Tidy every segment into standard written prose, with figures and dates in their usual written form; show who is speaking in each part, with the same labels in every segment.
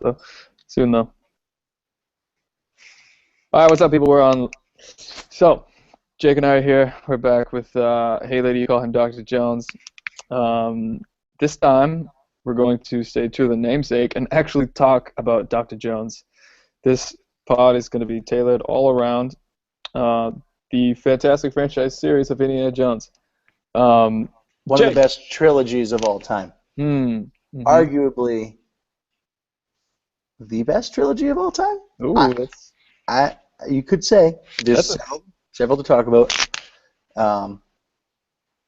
Speaker 1: So soon though. All right, what's up, people? We're on. So Jake and I are here. We're back with Hey Lady, you call him Dr. Jones. This time we're going to stay true to the namesake and actually talk about Dr. Jones. This pod is going to be tailored all around the fantastic franchise series of Indiana Jones.
Speaker 2: One of
Speaker 1: Jake.
Speaker 2: the best trilogies of all time. Arguably the best trilogy of all time.
Speaker 1: Ooh,
Speaker 2: You could say. There's several to talk about.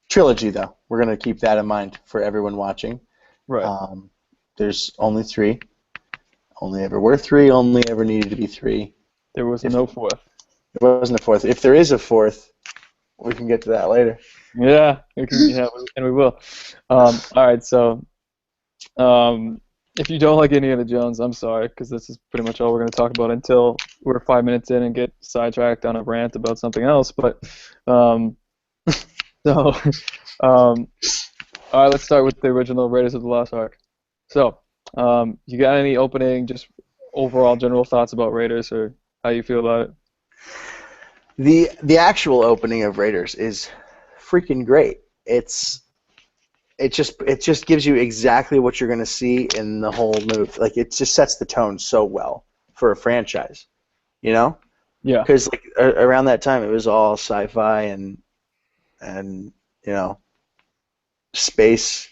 Speaker 2: Trilogy, though. We're going to keep that in mind for everyone watching.
Speaker 1: Right.
Speaker 2: There's only three. Only ever were three. Only ever needed to be three.
Speaker 1: There was no fourth.
Speaker 2: There wasn't a fourth. If there is a fourth, we can get to that later.
Speaker 1: Yeah, and we will. All right, so if you don't like Indiana Jones, I'm sorry, because this is pretty much all we're going to talk about until we're 5 minutes in and get sidetracked on a rant about something else. But all right, let's start with the original Raiders of the Lost Ark. So, you got any opening, just overall general thoughts about Raiders, or how you feel about
Speaker 2: it? The actual opening of Raiders is freaking great. It just gives you exactly what you're going to see in the whole movie. Like, it just sets the tone so well for a franchise, you know?
Speaker 1: Yeah.
Speaker 2: Because like around that time, it was all sci-fi and you know, space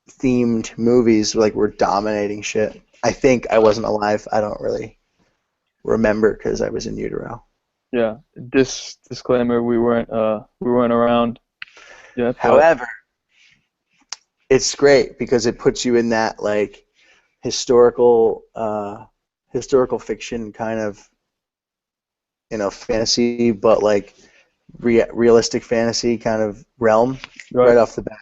Speaker 2: themed movies like were dominating shit. I think I wasn't alive. I don't really remember because I was in utero.
Speaker 1: Yeah. Disclaimer: we weren't around yet.
Speaker 2: However, it's great because it puts you in that like historical fiction kind of, you know, fantasy, but like realistic fantasy kind of realm right off the bat.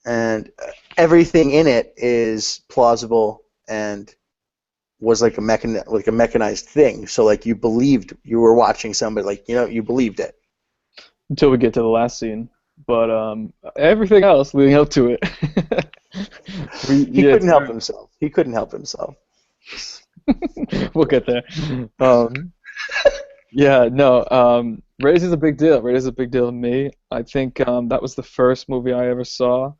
Speaker 2: And everything in it is plausible and was like a mechanized thing. So like you believed you were watching somebody, like, you know, you believed it.
Speaker 1: Until we get to the last scene. But everything else leading up to it.
Speaker 2: He couldn't help himself. He couldn't help himself.
Speaker 1: We'll get there. Yeah, no. Raiders is a big deal. Raiders is a big deal to me. I think that was the first movie I ever saw.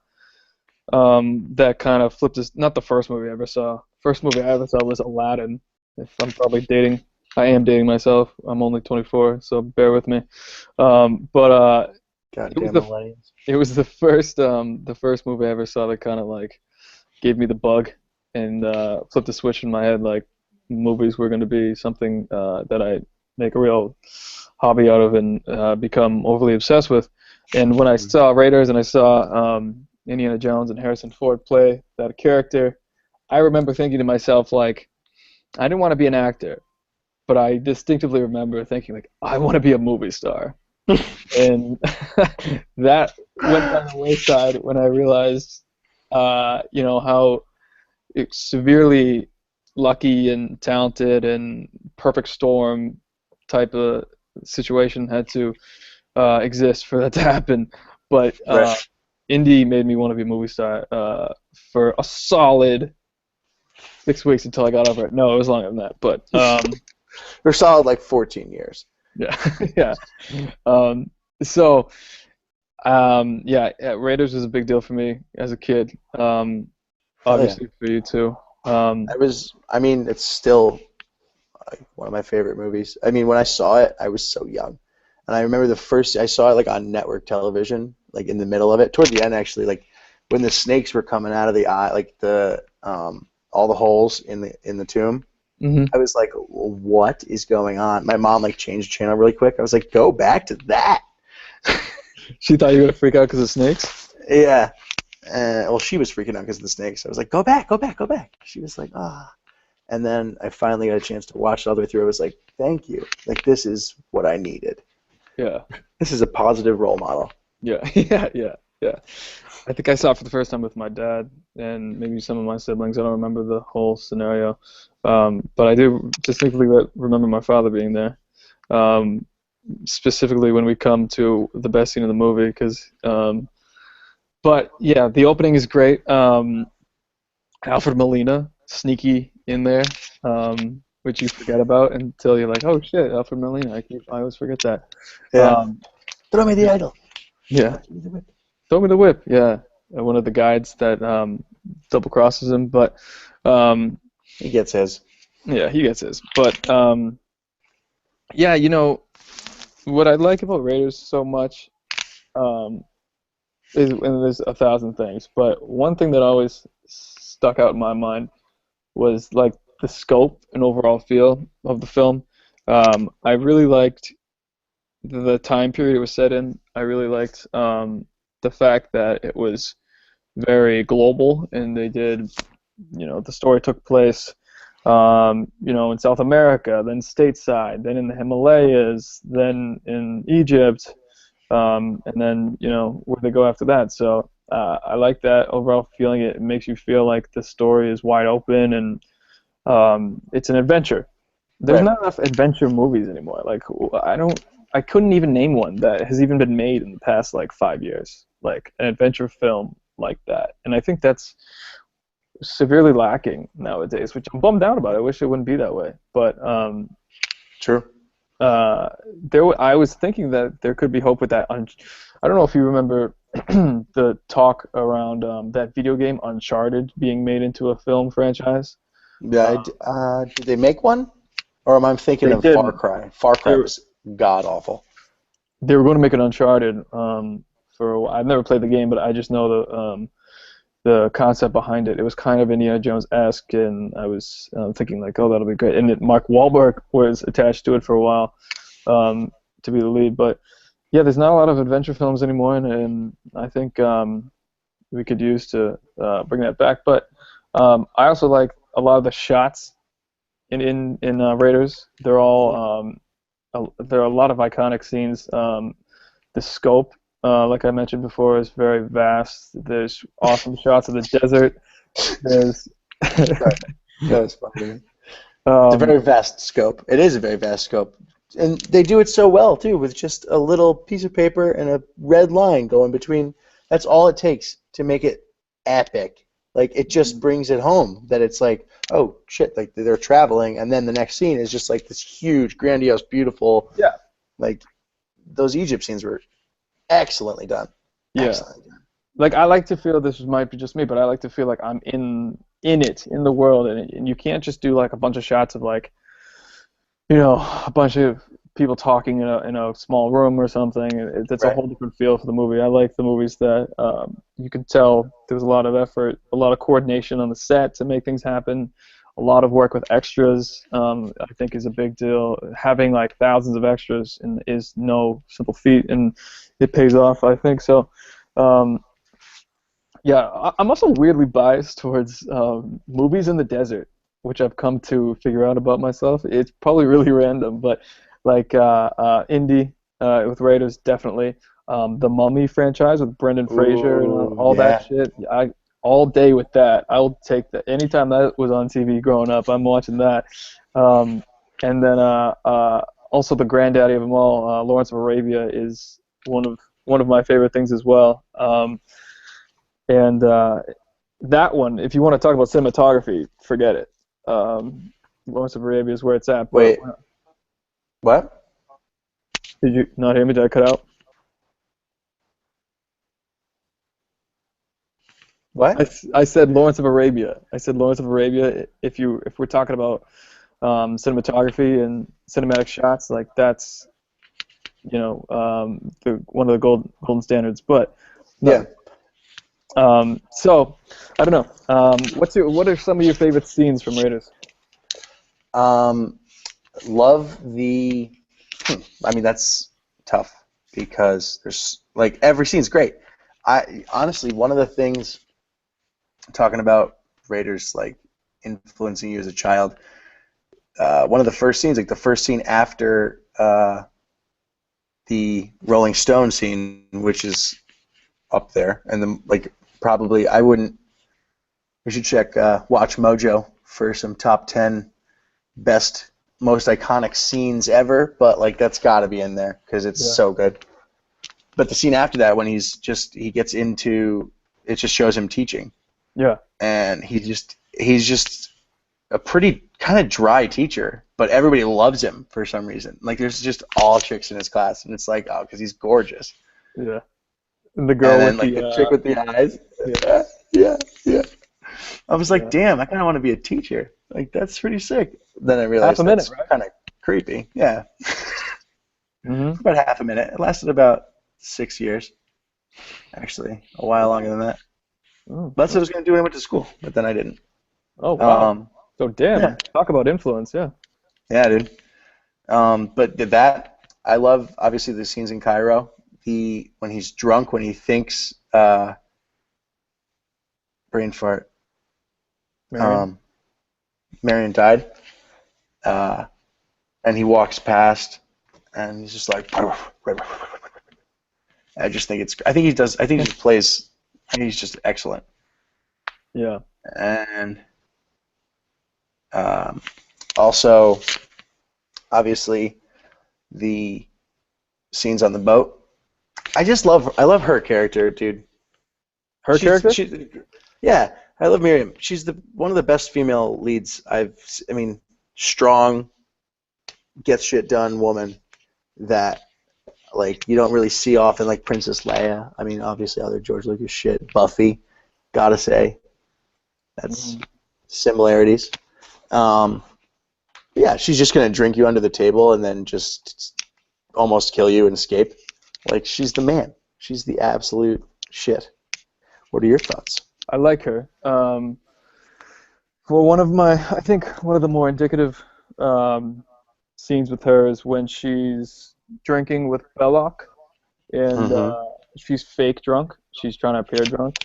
Speaker 1: That kind of flipped us. Not the first movie I ever saw. First movie I ever saw was Aladdin. If I'm probably dating, I am dating myself. I'm only 24, so bear with me. It was the first movie I ever saw that kind of like gave me the bug and flipped the switch in my head. Like, movies were going to be something that I make a real hobby out of and become overly obsessed with. And when I saw Raiders and I saw Indiana Jones and Harrison Ford play that character, I remember thinking to myself, like, I didn't want to be an actor, but I distinctively remember thinking, like, I want to be a movie star. And that went down the wayside when I realized, you know, how severely lucky and talented and perfect storm type of situation had to exist for that to happen. But Indy made me want to be a movie star for a solid 6 weeks until I got over it. No, it was longer than that, but
Speaker 2: for a solid like 14 years.
Speaker 1: Yeah, yeah. Raiders was a big deal for me as a kid. Obviously for you too.
Speaker 2: It's still one of my favorite movies. I mean, when I saw it, I was so young, and I remember I saw it like on network television, like in the middle of it, toward the end actually, like when the snakes were coming out of the eye, like the all the holes in the tomb.
Speaker 1: Mm-hmm.
Speaker 2: I was like, what is going on? My mom like changed the channel really quick. I was like, go back to that.
Speaker 1: She thought you were gonna freak out because of snakes?
Speaker 2: Yeah. Well, she was freaking out because of the snakes. I was like, go back, go back, go back. She was like, ah. And then I finally got a chance to watch it all the way through. I was like, thank you. Like, this is what I needed.
Speaker 1: Yeah.
Speaker 2: This is a positive role model.
Speaker 1: Yeah, yeah. I think I saw it for the first time with my dad and maybe some of my siblings. I don't remember the whole scenario. But I do distinctly remember my father being there. Specifically when we come to the best scene of the movie, because but yeah, the opening is great. Alfred Molina sneaky in there, which you forget about until you're like, oh shit, Alfred Molina. I always forget that.
Speaker 2: Yeah.
Speaker 1: Um,
Speaker 2: Throw me the idol.
Speaker 1: yeah, throw me the whip. Yeah, one of the guides that double crosses him, but um,
Speaker 2: He gets his.
Speaker 1: yeah, he gets his. But yeah, what I like about Raiders so much um, and there's a thousand things, but one thing that always stuck out in my mind was like the scope and overall feel of the film. I really liked the time period it was set in. I really liked the fact that it was very global, and they did, the story took place, in South America, then stateside, then in the Himalayas, then in Egypt, and then where they go after that. So I like that overall feeling. It makes you feel like the story is wide open and it's an adventure. There's
Speaker 2: Right.
Speaker 1: not enough adventure movies anymore. Like I couldn't even name one that has even been made in the past like 5 years, like an adventure film like that. And I think that's severely lacking nowadays, which I'm bummed out about. I wish it wouldn't be that way, but
Speaker 2: True.
Speaker 1: uh, I was thinking that there could be hope with that. I don't know if you remember the talk around that video game Uncharted being made into a film franchise.
Speaker 2: Yeah.
Speaker 1: Uh,
Speaker 2: Did they make one? Or am I thinking
Speaker 1: they
Speaker 2: of Far
Speaker 1: didn't.
Speaker 2: Cry? Far
Speaker 1: They
Speaker 2: Cry
Speaker 1: were,
Speaker 2: was god awful.
Speaker 1: they were going to make an Uncharted for a while. I've never played the game, but I just know the concept behind it. It was kind of Indiana Jones-esque, and I was thinking like, oh, that'll be great. And Mark Wahlberg was attached to it for a while to be the lead, but yeah, there's not a lot of adventure films anymore, and I think we could use to bring that back. But I also like a lot of the shots in Raiders. They're all there are a lot of iconic scenes. The scope, like I mentioned before, is very vast. There's awesome shots of the desert. There's
Speaker 2: Sorry. That was funny to me. It's a
Speaker 1: um,
Speaker 2: very vast scope. It is a very vast scope. And they do it so well, too, with just a little piece of paper and a red line going between. That's all it takes to make it epic. Like, it just brings it home that it's like, oh, shit, like they're traveling, and then the next scene is just like this huge, grandiose, beautiful,
Speaker 1: yeah,
Speaker 2: like, those Egypt scenes were excellently done.
Speaker 1: yeah.
Speaker 2: Excellently done.
Speaker 1: Like I like to feel this might be just me, but I like to feel like I'm in it, in the world, and you can't just do like a bunch of shots of like a bunch of people talking in a small room or something. That's a
Speaker 2: Right.
Speaker 1: whole different feel for the movie. I like the movies that you can tell there was a lot of effort, a lot of coordination on the set to make things happen, a lot of work with extras. I think is a big deal. Having like thousands of extras is no simple feat, and it pays off. I think so. Um, yeah, I'm also weirdly biased towards movies in the desert, which I've come to figure out about myself. It's probably really random, but like Indy with Raiders, definitely. The Mummy franchise with Brendan Fraser and
Speaker 2: Ooh,
Speaker 1: all that
Speaker 2: yeah.
Speaker 1: shit. All day with that. I'll take that. Anytime that was on TV growing up, I'm watching that. Um, and then also the granddaddy of them all, Lawrence of Arabia, is one of my favorite things as well. And that one, if you want to talk about cinematography, forget it. Lawrence of Arabia is where it's at. But
Speaker 2: Wait, what?
Speaker 1: did you not hear me? Did I cut out? I,
Speaker 2: What?
Speaker 1: I said Lawrence of Arabia. I said Lawrence of Arabia. If we're talking about cinematography and cinematic shots, like that's the one of the golden standards. But
Speaker 2: Yeah.
Speaker 1: no. So I don't know. What are some of your favorite scenes from Raiders?
Speaker 2: Um, love the. I mean, that's tough because there's like every scene's great. I honestly, one of the things talking about Raiders like influencing you as a child, one of the first scenes, like the first scene after the Rolling Stone scene, which is up there, and then like probably I wouldn't. We should check Watch Mojo for some top 10 best, most iconic scenes ever, but like that's got to be in there because it's
Speaker 1: Yeah.
Speaker 2: so good. But the scene after that, when he gets into, it just shows him teaching,
Speaker 1: Yeah.
Speaker 2: and he's just a pretty kind of dry teacher, but everybody loves him for some reason. Like there's just all chicks in his class, and it's like, oh, because he's gorgeous.
Speaker 1: Yeah. And the
Speaker 2: And
Speaker 1: girl
Speaker 2: then
Speaker 1: with
Speaker 2: like the chick with the eyes.
Speaker 1: yeah,
Speaker 2: Yeah, yeah. I was like,
Speaker 1: yeah.
Speaker 2: damn, I kind of want to be a teacher. Like that's pretty sick. Then I
Speaker 1: Half a
Speaker 2: realized
Speaker 1: minute,
Speaker 2: that's
Speaker 1: right?
Speaker 2: kind of creepy. Yeah,
Speaker 1: Mm-hmm.
Speaker 2: about half a minute. It lasted about 6 years, actually, a while longer than that.
Speaker 1: Oh,
Speaker 2: That's what I was gonna do when I went to school, but then I didn't.
Speaker 1: oh, wow.
Speaker 2: Um,
Speaker 1: So damn,
Speaker 2: yeah,
Speaker 1: talk about influence, yeah.
Speaker 2: yeah, dude. But did that? I love obviously the scenes in Cairo. The when he's drunk, when he thinks brain fart,
Speaker 1: Marion.
Speaker 2: um, Marion died, uh, and he walks past, and he's just like, I just think it's. I think he does. I think he just plays. I think he's just excellent.
Speaker 1: Yeah.
Speaker 2: And um, also, obviously, the scenes on the boat. I love her character, dude.
Speaker 1: Her character?
Speaker 2: She's yeah, I love Miriam. She's the one of the best female leads I mean, strong, gets shit done woman that like you don't really see often like Princess Leia. I mean, obviously other George Lucas shit. Buffy, gotta say, that's
Speaker 1: Mhm.
Speaker 2: similarities. Um, yeah, she's just gonna drink you under the table and then just almost kill you and escape. Like she's the man. She's the absolute shit. What are your thoughts?
Speaker 1: I like her. For one of my, I think one of the more indicative um, scenes with her is when she's drinking with Belloc, and
Speaker 2: Mm-hmm.
Speaker 1: she's fake drunk. She's trying to appear drunk.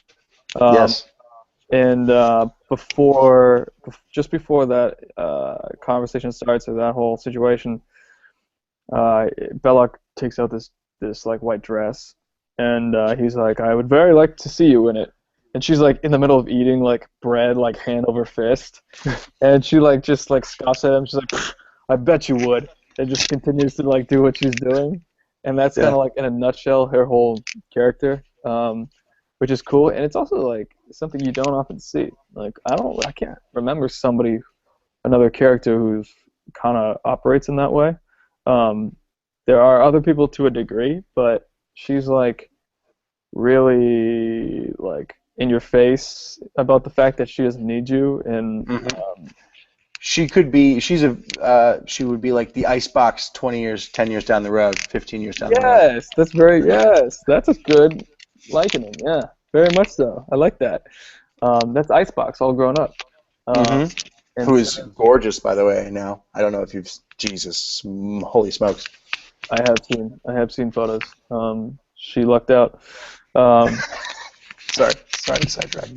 Speaker 1: Um,
Speaker 2: Yes.
Speaker 1: and before, just before that conversation starts, or that whole situation, Belloc takes out this like white dress, and he's like, "I would very like to see you in it." And she's like in the middle of eating like bread, like hand over fist, and she like just like scoffs at him. She's like, "Pfft, "I bet you would," and just continues to like do what she's doing. And that's kind
Speaker 2: Yeah.
Speaker 1: of like in a nutshell her whole character, which is cool. And it's also like something you don't often see. Like I can't remember another character who's kind of operates in that way. Um, there are other people to a degree, but she's like really like in your face about the fact that she doesn't need you, and
Speaker 2: Hmm. She could be. She's a. She would be like the icebox 20 years, 10 years down the road, 15 years down the road.
Speaker 1: yes, that's a good likening. Yeah, very much so. I like that. That's Icebox all grown up. Um,
Speaker 2: Hmm.
Speaker 1: and
Speaker 2: Who
Speaker 1: so
Speaker 2: is gorgeous, by the way. Now I don't know if you've. Jesus, holy smokes.
Speaker 1: I have seen photos. She lucked out. Um,
Speaker 2: Sorry to sidetrack.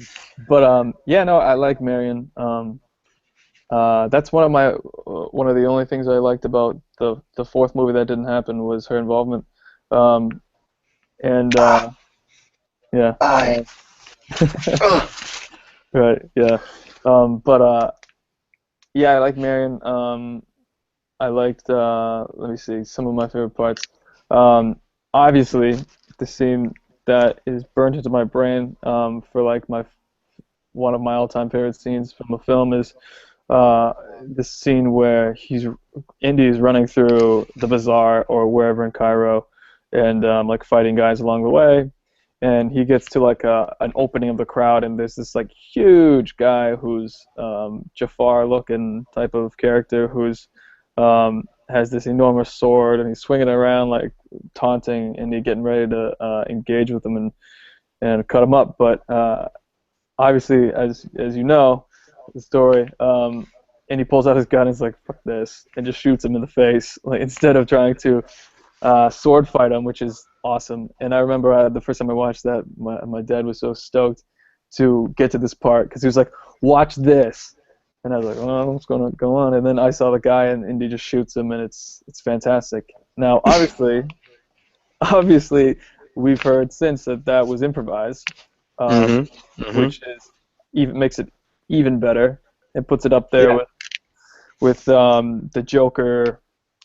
Speaker 1: but yeah, no, I like Marion. That's one of the only things I liked about the fourth movie that didn't happen was her involvement. Um, and
Speaker 2: Ah,
Speaker 1: yeah,
Speaker 2: I. Ugh.
Speaker 1: right, yeah. But yeah, I like Marion. I liked let me see some of my favorite parts. Um, Obviously, the scene that is burnt into my brain for like my one of my all-time favorite scenes from a film is uh, the scene where Indy is running through the bazaar or wherever in Cairo, and like fighting guys along the way, and he gets to like an opening of the crowd, and there's this like huge guy who's Jafar-looking type of character who's has this enormous sword, and he's swinging it around like taunting Indy, getting ready to engage with him and cut him up, but obviously, as you know, the story, and he pulls out his gun and is like, "Fuck this," and just shoots him in the face, like instead of trying to sword fight him, which is awesome. And I remember the first time I watched that, my dad was so stoked to get to this part because he was like, "Watch this," and I was like, "Oh, what's going to go on?" And then I saw the guy, and Indy just shoots him, and it's fantastic. Now, obviously, we've heard since that that was improvised. Um,
Speaker 2: Hmm. Hmm.
Speaker 1: which is even makes it even better. It puts it up there
Speaker 2: Yeah.
Speaker 1: with the Joker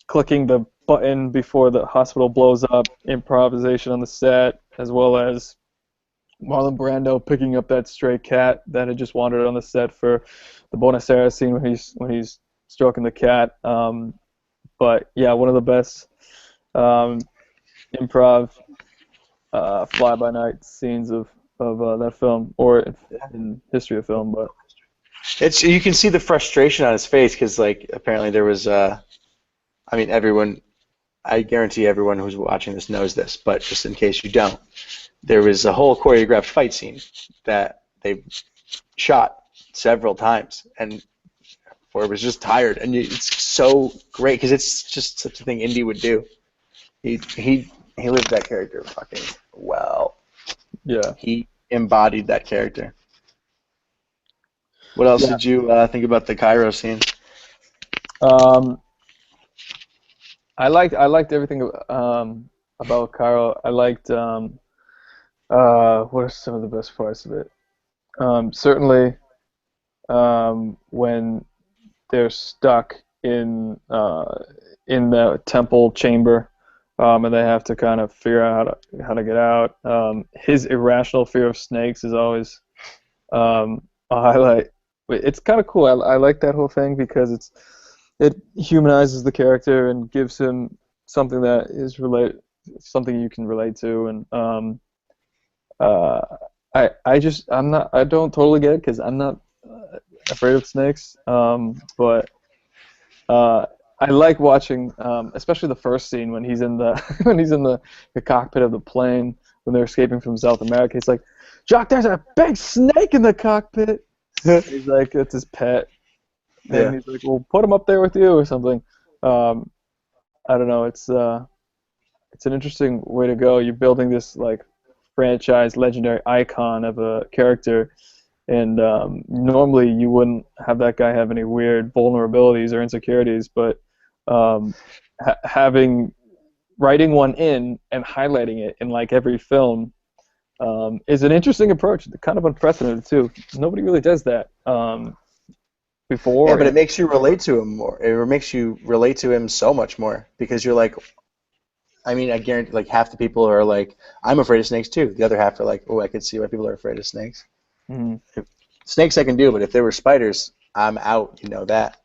Speaker 1: clicking the button before the hospital blows up, improvisation on the set, as well as Marlon Brando picking up that stray cat that had just wandered on the set for the Buenos Aires scene when he's stroking the cat. But yeah, one of the best um, improv fly by night scenes of that film, or in history of film. But
Speaker 2: It's you can see the frustration on his face because like apparently there was I mean everyone I guarantee everyone who's watching this knows this, but just in case you don't, there was a whole choreographed fight scene that they shot several times, and Ford was just tired, and it's so great because it's just such a thing Indy would do. He lived that character fucking well.
Speaker 1: yeah,
Speaker 2: He embodied that character. What else
Speaker 1: yeah.
Speaker 2: did you think about the Cairo scene?
Speaker 1: Um, I liked everything about Cairo. I liked what are some of the best parts of it? Certainly when they're stuck in the temple chamber, and they have to kind of figure out how to get out. His irrational fear of snakes is always a highlight. It's kind of cool. I like that whole thing because it humanizes the character and gives him something that is something you can relate to. And uh, I don't totally get it because I'm not afraid of snakes. But I like watching, especially the first scene when he's in the when he's in the cockpit of the plane when they're escaping from South America. He's like, Jock, there's a big snake in the cockpit. He's like, it's his pet, and
Speaker 2: Yeah.
Speaker 1: he's like, well, put him up there with you or something. Um, I don't know. It's an interesting way to go. You're building this like franchise legendary icon of a character, and normally you wouldn't have that guy have any weird vulnerabilities or insecurities, but um, having writing one in and highlighting it in like every film is an interesting approach. Kind of unprecedented too. Nobody really does that
Speaker 2: Yeah,
Speaker 1: before.
Speaker 2: but it makes you relate to him more. It makes you relate to him so much more because you're like, I mean, I guarantee like half the people are like, I'm afraid of snakes too. The other half are like, oh, I could see why people are afraid of snakes.
Speaker 1: Mhm.
Speaker 2: Snakes I can do, but if there were spiders, I'm out. You know that.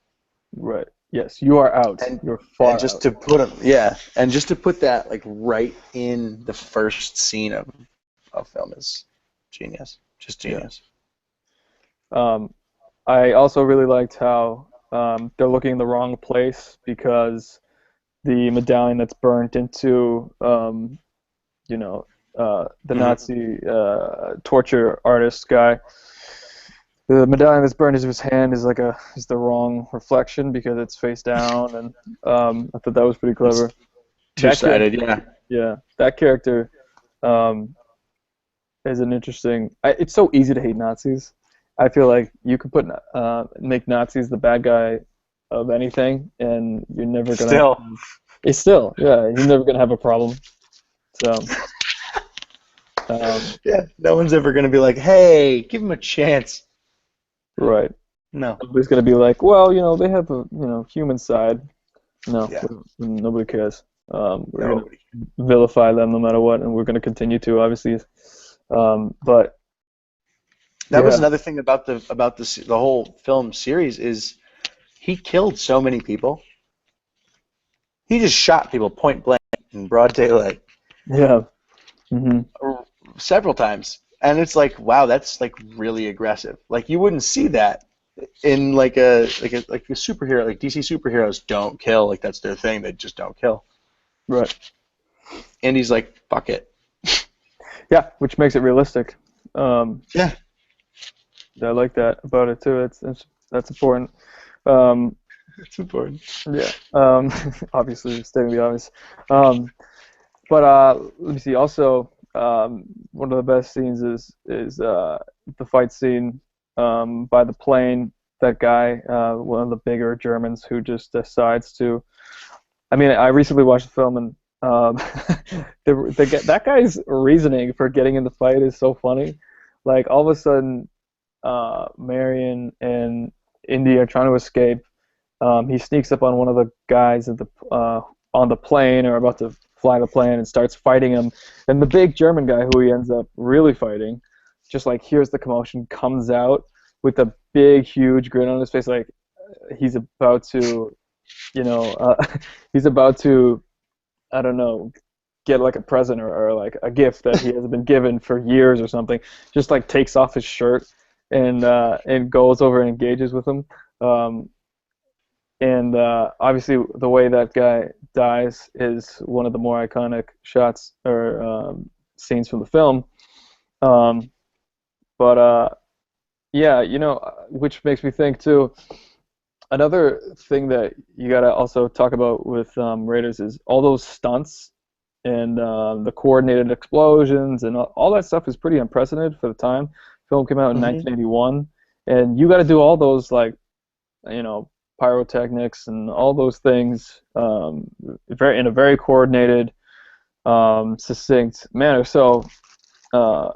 Speaker 1: Right. Yes, you are out.
Speaker 2: And
Speaker 1: You're
Speaker 2: and
Speaker 1: far
Speaker 2: just
Speaker 1: out.
Speaker 2: to put them, yeah, and just to put that like right in the first scene of a film is genius. Just
Speaker 1: Yeah.
Speaker 2: genius.
Speaker 1: Um, I also really liked how they're looking in the wrong place because the medallion that's burnt into you know, the
Speaker 2: Hmm.
Speaker 1: Nazi torture artist guy. The medallion that's burned into his hand is the wrong reflection because it's face down, and I thought that was pretty
Speaker 2: It's
Speaker 1: clever.
Speaker 2: two
Speaker 1: That character,
Speaker 2: sided. Yeah.
Speaker 1: yeah, that character um, is an interesting. It's so easy to hate Nazis. I feel like you could make Nazis the bad guy of anything, and you're never gonna.
Speaker 2: Still.
Speaker 1: It's still, yeah, you're never gonna have a problem. So, um,
Speaker 2: Yeah. No one's ever gonna be like, hey, give him a chance.
Speaker 1: right.
Speaker 2: No.
Speaker 1: Nobody's gonna be like, well, they have a human side. No,
Speaker 2: Yeah.
Speaker 1: nobody cares. We're gonna
Speaker 2: Nobody.
Speaker 1: vilify them no matter what, and we're gonna continue to, obviously. But
Speaker 2: That was
Speaker 1: yeah,
Speaker 2: another thing about the whole film series is he killed so many people. He just shot people point blank in broad daylight
Speaker 1: yeah, hmm
Speaker 2: several times, and it's like, wow, that's like really aggressive. Like you wouldn't see that in like a superhero. Like DC superheroes don't kill. Like that's their thing. They just don't kill.
Speaker 1: right,
Speaker 2: And he's like, fuck it.
Speaker 1: yeah, which makes it realistic. Um,
Speaker 2: Yeah,
Speaker 1: I like that about it too. That's important. Um,
Speaker 2: it's important.
Speaker 1: yeah, obviously stating the obvious. But let me see. Also, one of the best scenes is the fight scene by the plane. That guy, one of the bigger Germans, who just decides to. I mean, I recently watched the film, and that guy's reasoning for getting in the fight is so funny. Like all of a sudden, Marion and Indy are trying to escape. He sneaks up on one of the guys on the plane or about to fly the plane and starts fighting him. And the big German guy who he ends up really fighting, just like hears the commotion, comes out with a big, huge grin on his face, like he's about to, you know, he's about to, I don't know, get like a present or like a gift that he hasn't been given for years or something. Just like takes off his shirt and goes over and engages with him. Um, and obviously, the way that guy dies is one of the more iconic shots or scenes from the film. Um, but yeah, which makes me think too. Another thing that you gotta also talk about with Raiders is all those stunts and the coordinated explosions and all that stuff is pretty unprecedented for the time. Film came out in
Speaker 2: Hmm.
Speaker 1: 1981, and you got to do all those like you know pyrotechnics and all those things very in a very coordinated, succinct manner. So uh,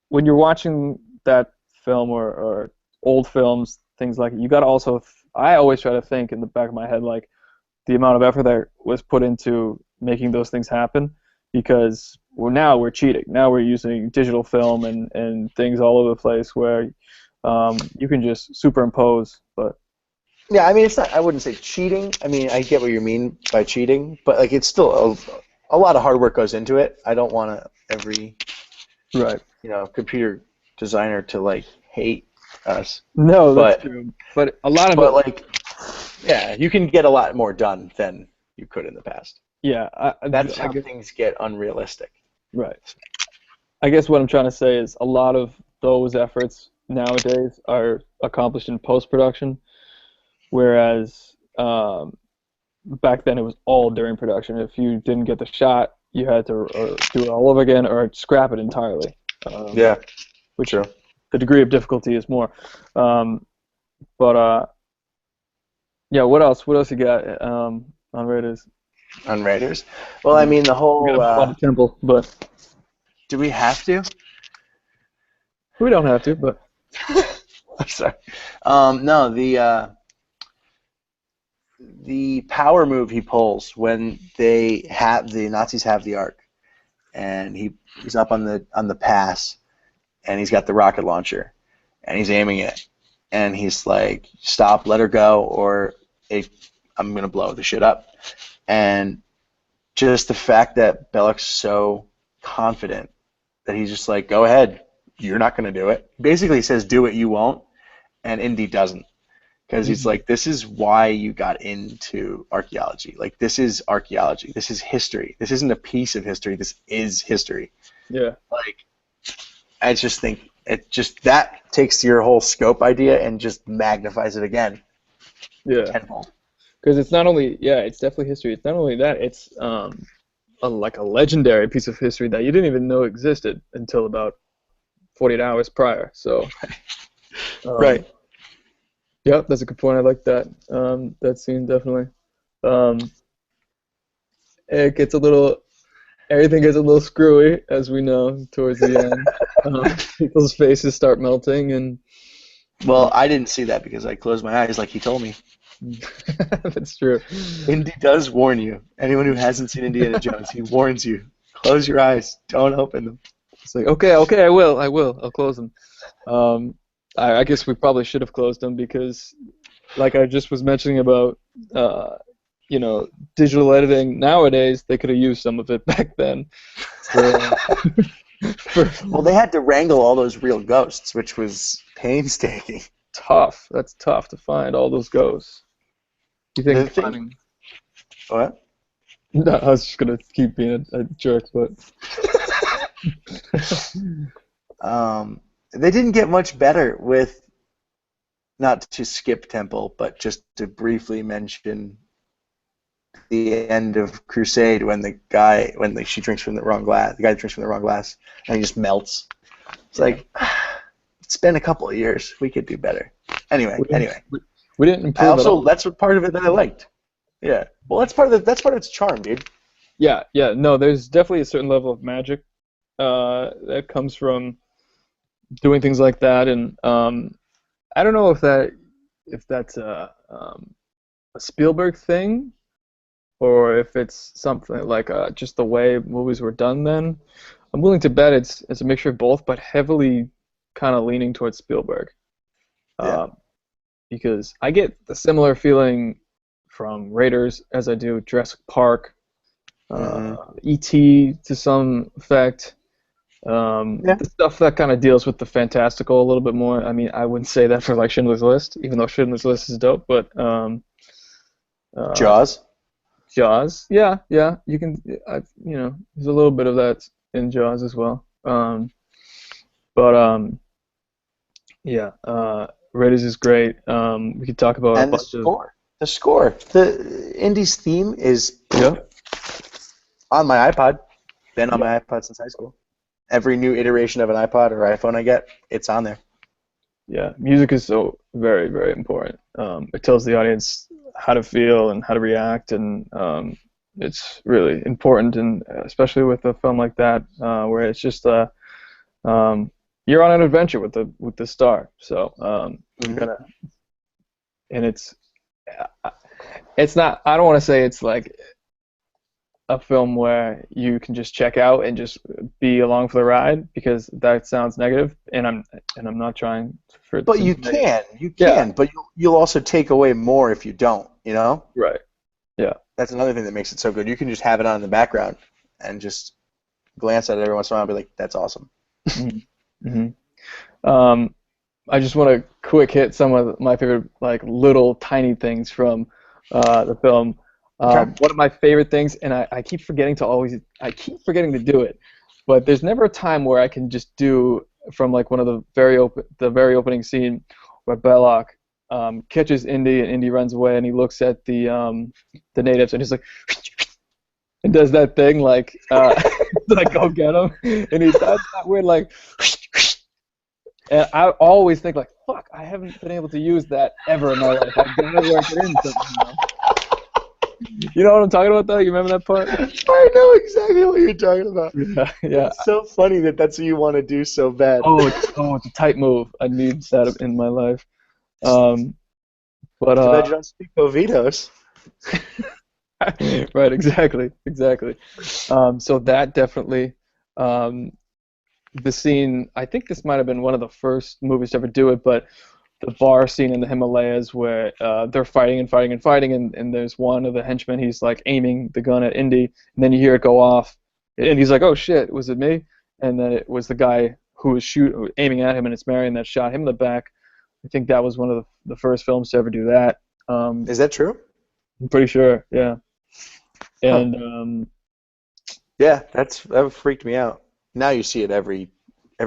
Speaker 1: when you're watching that film or old films, things like it, you got to also. I always try to think in the back of my head like the amount of effort that was put into making those things happen because now we're cheating. Now we're using digital film and things all over the place where you can just superimpose. But
Speaker 2: Yeah, I mean, it's not. I wouldn't say cheating. I mean, I get what you mean by cheating, but like it's still a lot of hard work goes into it. I don't want every
Speaker 1: right.
Speaker 2: computer designer to like hate us,
Speaker 1: No, that's
Speaker 2: but
Speaker 1: true. But a lot of
Speaker 2: but
Speaker 1: it,
Speaker 2: like yeah, you can get a lot more done than you could in the past.
Speaker 1: yeah.
Speaker 2: That's
Speaker 1: I
Speaker 2: how
Speaker 1: guess
Speaker 2: things get unrealistic.
Speaker 1: right. I guess what I'm trying to say is a lot of those efforts nowadays are accomplished in post production, whereas back then it was all during production. If you didn't get the shot, you had to do it all over again or scrap it entirely,
Speaker 2: Yeah,
Speaker 1: which
Speaker 2: true.
Speaker 1: the degree of difficulty is more. Um, but yeah, what else? What else you got on Raiders?
Speaker 2: On Raiders. Well, I mean, the
Speaker 1: We gotta
Speaker 2: whole.
Speaker 1: move on to Temple, but
Speaker 2: Do we have to?
Speaker 1: we don't have to. But
Speaker 2: I'm sorry. No, the power move he pulls when the Nazis have the Ark, and he's up on the pass, and he's got the rocket launcher, and he's aiming it, and he's like, "Stop, let her go, or I'm gonna blow the shit up." And just the fact that Belloq's so confident that he's just like, "Go ahead, you're not gonna do it." Basically, he says, "Do it, you won't," and Indy doesn't. Because he's like, this is why you got into archaeology. Like, this is archaeology. This is history. This isn't a piece of history. This is history.
Speaker 1: yeah,
Speaker 2: Like, I just think it just that takes your whole scope idea and just magnifies it again
Speaker 1: yeah,
Speaker 2: tenfold.
Speaker 1: because it's not only it's definitely history. It's not only that, it's like a legendary piece of history that you didn't even know existed until about 48 hours prior. So, um,
Speaker 2: Right.
Speaker 1: yeah, that's a good point. I like that. That scene definitely. Um, it gets a little, everything gets a little screwy as we know towards the end. People's faces start melting, and
Speaker 2: Well, I didn't see that because I closed my eyes like he told me.
Speaker 1: that's true.
Speaker 2: Indy does warn you. Anyone who hasn't seen Indiana Jones, he warns you. Close your eyes. Don't open them.
Speaker 1: It's like, okay, okay, I'll close them. Um, I guess we probably should have closed them because, like I just was mentioning about, uh, digital editing nowadays, they could have used some of it back then. For, for
Speaker 2: Well, they had to wrangle all those real ghosts, which was painstaking.
Speaker 1: tough. That's tough to find all those ghosts. You
Speaker 2: The
Speaker 1: think
Speaker 2: thing,
Speaker 1: finding?
Speaker 2: what?
Speaker 1: No, I was just gonna keep being a jerk, but
Speaker 2: They didn't get much better with, not to skip Temple, but just to briefly mention the end of Crusade when she drinks from the wrong glass, the guy drinks from the wrong glass, and he just melts. It's
Speaker 1: yeah,
Speaker 2: like, it's been a couple of years. We could do better. Anyway,
Speaker 1: we didn't
Speaker 2: anyway.
Speaker 1: we didn't
Speaker 2: I
Speaker 1: improve at
Speaker 2: also,
Speaker 1: all.
Speaker 2: that's what part of it that I liked. Yeah. Well, that's part of its charm, dude.
Speaker 1: Yeah, yeah, no, there's definitely a certain level of magic that comes from doing things like that, and I don't know if that's a Spielberg thing or if it's something like just the way movies were done then, I'm willing to bet it's a mixture of both, but heavily kind of leaning towards Spielberg.
Speaker 2: Yeah.
Speaker 1: Um, because I get the similar feeling from Raiders as I do Jurassic Park,
Speaker 2: Hmm.
Speaker 1: E.T. to some effect.
Speaker 2: Yeah.
Speaker 1: The stuff that kind of deals with the fantastical a little bit more. I mean, I wouldn't say that for like Schindler's List, even though Schindler's List is dope, but uh,
Speaker 2: Jaws.
Speaker 1: Jaws, yeah, yeah, you can, there's a little bit of that in Jaws as well. But yeah, Raiders is great. We could talk about a
Speaker 2: And the
Speaker 1: bunch of
Speaker 2: score. The score. The Indy's theme is
Speaker 1: yeah,
Speaker 2: on my iPod. Been on
Speaker 1: yeah,
Speaker 2: my iPod since high school. Every new iteration of an iPod or iPhone I get, it's on there.
Speaker 1: yeah. Music is so very, very important. It tells the audience how to feel and how to react, and it's really important, and especially with a film like that, where it's just um, you're on an adventure with the star. So you
Speaker 2: Hmm.
Speaker 1: gotta, and it's not. I don't want to say it's like a film where you can just check out and just be along for the ride because that sounds negative, and I'm not trying for it to
Speaker 2: But
Speaker 1: seem negative.
Speaker 2: you
Speaker 1: Yeah,
Speaker 2: can, but you'll also take away more if you don't, you know?
Speaker 1: right. Yeah.
Speaker 2: That's another thing that makes it so good. You can just have it on in the background and just glance at it every once in a while and be like, that's awesome.
Speaker 1: Hmm. Hmm. Um, I just want to quick hit some of my favorite like little tiny things from the film.
Speaker 2: Okay.
Speaker 1: One of my favorite things, and I keep forgetting to do it, but there's never a time where I can just do from like one of the very opening scene where Belloc catches Indy and Indy runs away and he looks at the natives and he's like and does that thing like like go get him and he does that weird like and I always think like, fuck, I haven't been able to use that ever in my life. I've got to work it in somehow. You know what I'm talking about, though? You remember that part?
Speaker 2: I know exactly what you're talking about.
Speaker 1: Yeah, yeah.
Speaker 2: It's so funny that that's what you want to do so bad.
Speaker 1: It's a tight move. I need that in my life. Um, but
Speaker 2: Too bad you don't speak Bovitos.
Speaker 1: right, exactly. So that definitely. Um, the scene. I think this might have been one of the first movies to ever do it, but the bar scene in the Himalayas where they're fighting and fighting and fighting, and there's one of the henchmen. He's like aiming the gun at Indy, and then you hear it go off, and he's like, "Oh shit, was it me?" And then it was the guy who was aiming at him, and it's Marion that shot him in the back. I think that was one of the first films to ever do that.
Speaker 2: Is that true?
Speaker 1: I'm pretty sure, yeah.
Speaker 2: Huh.
Speaker 1: And
Speaker 2: Yeah, that freaked me out. Now you see it every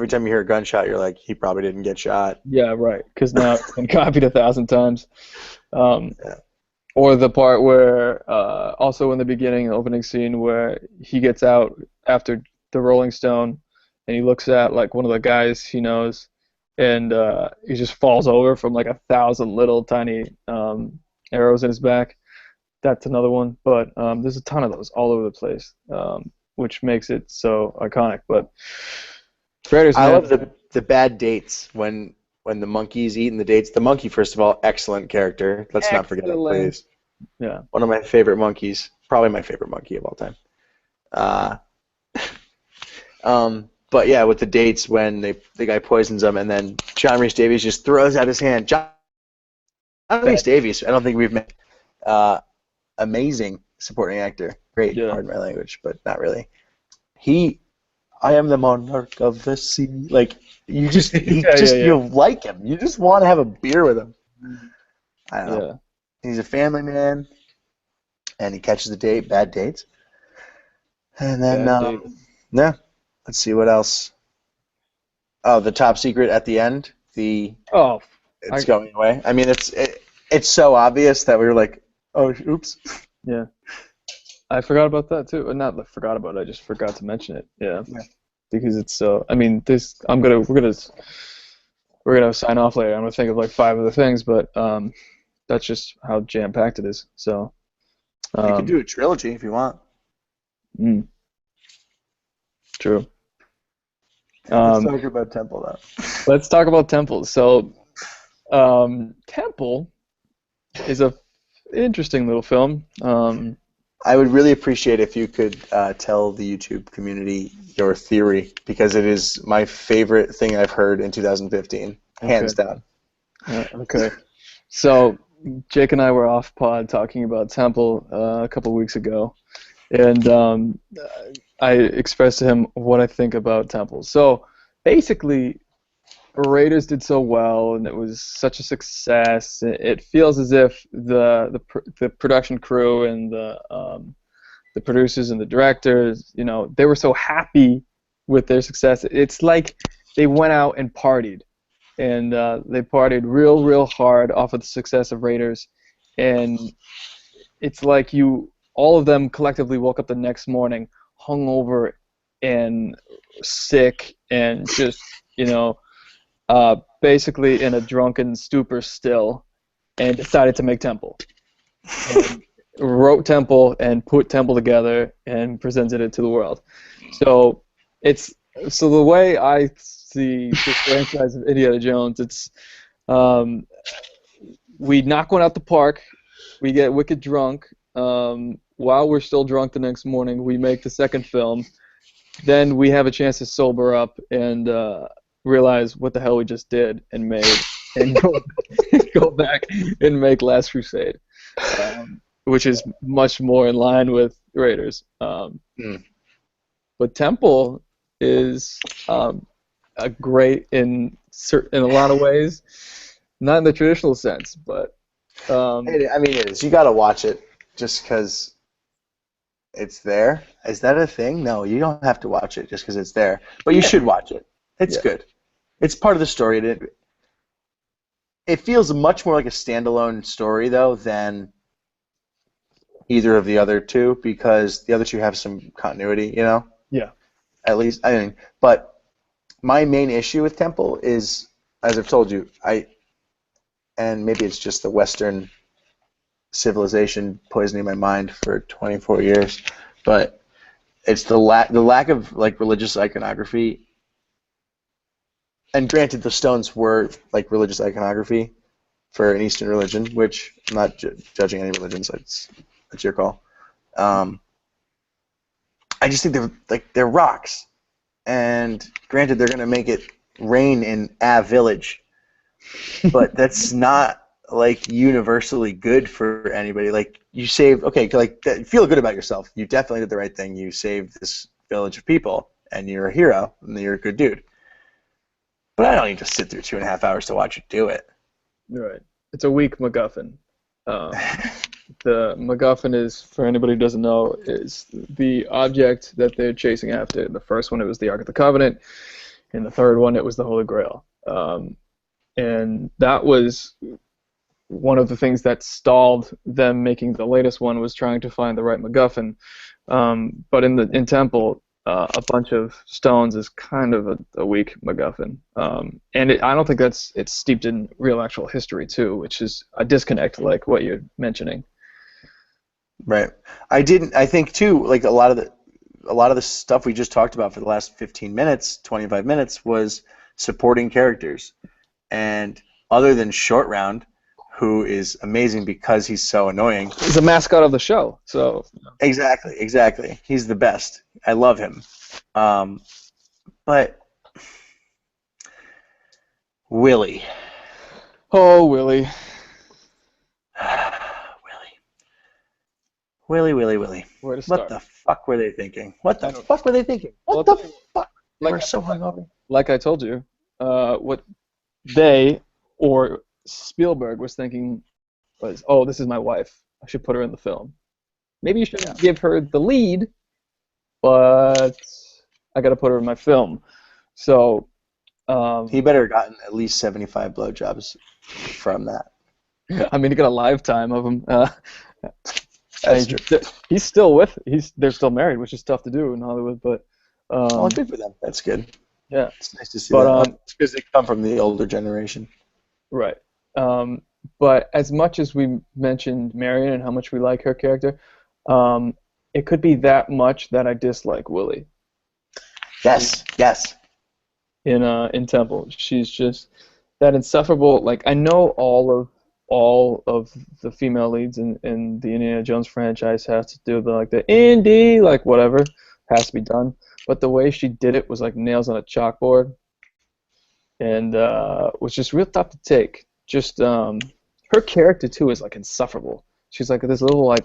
Speaker 2: time you hear a gunshot, you're like, he probably didn't get shot.
Speaker 1: yeah, right, because now it's been copied 1,000 times. Um,
Speaker 2: Yeah.
Speaker 1: Or the part where, also in the beginning, the opening scene, where he gets out after the Rolling Stone, and he looks at like one of the guys he knows, and he just falls over from like 1,000 little tiny arrows in his back. That's another one, but there's a ton of those all over the place, which makes it so iconic. But Raiders,
Speaker 2: I love
Speaker 1: man,
Speaker 2: the bad dates when the monkey's eating the dates. The monkey, first of all, excellent character. Let's not forget him,
Speaker 1: excellent.
Speaker 2: please.
Speaker 1: Yeah,
Speaker 2: One of my favorite monkeys, probably my favorite monkey of all time. Uh, but yeah, with the dates when the guy poisons them, and then John Rhys Davies just throws out his hand. John Rhys
Speaker 1: that,
Speaker 2: Davies, I don't think we've met. Uh, Amazing supporting actor. Great,
Speaker 1: yeah,
Speaker 2: pardon my language, but not really. He, I am the monarch of the sea. Like
Speaker 1: yeah.
Speaker 2: you like him. You just want to have a beer with him. I don't know.
Speaker 1: Yeah.
Speaker 2: He's a family man, and he catches the date, bad dates, and then
Speaker 1: Bad dates.
Speaker 2: yeah. Let's see what else. Oh, the top secret at the end.
Speaker 1: Oh,
Speaker 2: It's
Speaker 1: I
Speaker 2: going away. I mean, it's so obvious that we were like, oh, oops.
Speaker 1: yeah. I forgot about that too. Not that I forgot about it. I just forgot to mention it. Yeah,
Speaker 2: Yeah.
Speaker 1: because it's so. I mean, this. We're gonna sign off later. I'm gonna think of like five other things, but that's just how jam packed it is. So,
Speaker 2: You could
Speaker 1: um,
Speaker 2: do a trilogy if you want.
Speaker 1: mm, true.
Speaker 2: Yeah, let's
Speaker 1: Um,
Speaker 2: talk about Temple though.
Speaker 1: let's talk about temples. So, Temple is a interesting little film.
Speaker 2: I would really appreciate if you could tell the YouTube community your theory, because it is my favorite thing I've heard in 2015,
Speaker 1: Okay.
Speaker 2: hands down.
Speaker 1: Okay. So Jake and I were off pod talking about Temple a couple weeks ago, and I expressed to him what I think about Temple. So basically, Raiders did so well, and it was such a success. It feels as if the production crew and the producers and the directors, they were so happy with their success. It's like they went out and partied, and they partied real hard off of the success of Raiders, and it's like all of them collectively woke up the next morning hungover and sick and just basically in a drunken stupor still, and decided to make Temple. And wrote Temple and put Temple together and presented it to the world. So the way I see this franchise of Indiana Jones, it's we knock one out the park, we get wicked drunk. While we're still drunk the next morning, we make the second film. Then we have a chance to sober up and realize what the hell we just did and made, and go back and make Last Crusade, which is much more in line with Raiders. But Temple is a great in a lot of ways, not in the traditional sense, but
Speaker 2: I mean, it is. You got to watch it just because it's there. Is that a thing? No, you don't have to watch it just because it's there, but you should watch it. It's good. It's part of the story. It feels much more like a standalone story, though, than either of the other two, because the other two have some continuity,
Speaker 1: Yeah.
Speaker 2: At least, I mean, but my main issue with Temple is, as I've told you, and maybe it's just the Western civilization poisoning my mind for 24 years, but it's the lack of like religious iconography. And granted, the stones were like religious iconography for an Eastern religion, which I'm not judging any religions. It's your call. I just think they're rocks, and granted, they're gonna make it rain in a village, but that's not like universally good for anybody. Like you saved, okay, like feel good about yourself. You definitely did the right thing. You saved this village of people, and you're a hero, and you're a good dude. But I don't need to sit through 2.5 hours to watch you do it.
Speaker 1: Right. It's a weak MacGuffin. The MacGuffin is, for anybody who doesn't know, is the object that they're chasing after. The first one, it was the Ark of the Covenant. In the third one, it was the Holy Grail. And that was one of the things that stalled them making the latest one, was trying to find the right MacGuffin. But in Temple, a bunch of stones is kind of a weak MacGuffin, and I don't think it's steeped in real actual history too, which is a disconnect, like what you're mentioning.
Speaker 2: Right. I think too, like a lot of the stuff we just talked about for the last 15 minutes, 25 minutes was supporting characters, and other than Short Round, who is amazing because he's so annoying.
Speaker 1: He's the mascot of the show, so.
Speaker 2: Exactly. He's the best. I love him. But Willie.
Speaker 1: Oh, Willie.
Speaker 2: Willie.
Speaker 1: Where to start?
Speaker 2: What the fuck were they thinking? What the fuck? They were so hungover.
Speaker 1: Like I told you, what they or Spielberg was thinking was, oh, this is my wife. I should put her in the film. Maybe you shouldn't give her the lead, but I got to put her in my film. So
Speaker 2: he better have gotten at least 75 blowjobs from that.
Speaker 1: I mean, he got a lifetime of them.
Speaker 2: That's true.
Speaker 1: He's still with. They're still married, which is tough to do in Hollywood. But
Speaker 2: well, good for them. That's good.
Speaker 1: Yeah,
Speaker 2: it's nice to see that. It's because they come from the older generation.
Speaker 1: Right. But as much as we mentioned Marion and how much we like her character, it could be that much that I dislike Willie.
Speaker 2: Yes.
Speaker 1: In Temple, she's just that insufferable. Like, I know all all of the female leads in the Indiana Jones franchise have to do the Indy, like whatever has to be done. But the way she did it was like nails on a chalkboard, and was just real tough to take. Just her character too is like insufferable. She's like this little like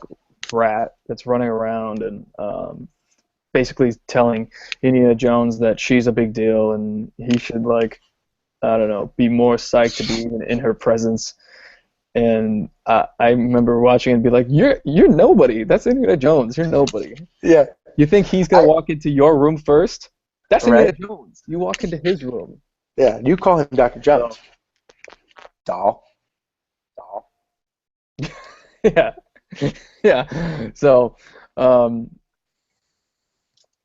Speaker 1: brat that's running around and basically telling Indiana Jones that she's a big deal and he should like I don't know be more psyched to be even in her presence. And I remember watching and be like, you're nobody. That's Indiana Jones. You're nobody.
Speaker 2: Yeah.
Speaker 1: You think he's gonna walk into your room first? That's
Speaker 2: Right.
Speaker 1: Indiana Jones. You walk into his room.
Speaker 2: Yeah. You call him Dr. Jones. Doll.
Speaker 1: Yeah, yeah. So, I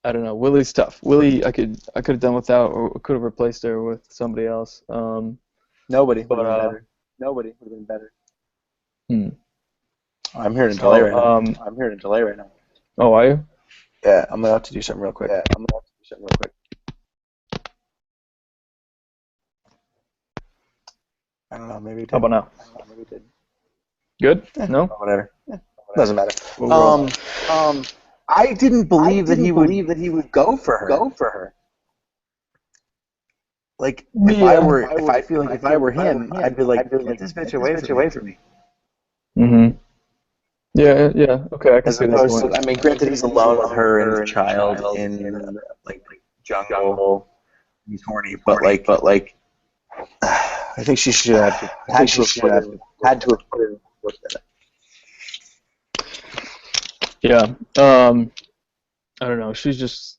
Speaker 1: don't know. Willie's tough. Willie, I could have done without, or could have replaced her with somebody else.
Speaker 2: Nobody
Speaker 1: But
Speaker 2: would have been better. Nobody would have been better.
Speaker 1: hmm.
Speaker 2: I'm hearing a delay right now.
Speaker 1: I'm hearing a delay right now. Oh, are you?
Speaker 2: Yeah, I'm about to do something real quick. I don't know, maybe it did.
Speaker 1: How about now? Good? No?
Speaker 2: Whatever. Doesn't matter.
Speaker 1: Well,
Speaker 2: I didn't believe that he would go for her. Like if I feel like if I were him, I'd be like, get this bitch away from me.
Speaker 1: Mm-hmm. Yeah. Okay, I can see that point.
Speaker 2: I mean, granted, he's alone with her and his child in like jungle. He's horny, but like, I think she should have had to have put in work in it.
Speaker 1: Yeah. I don't know. She's just.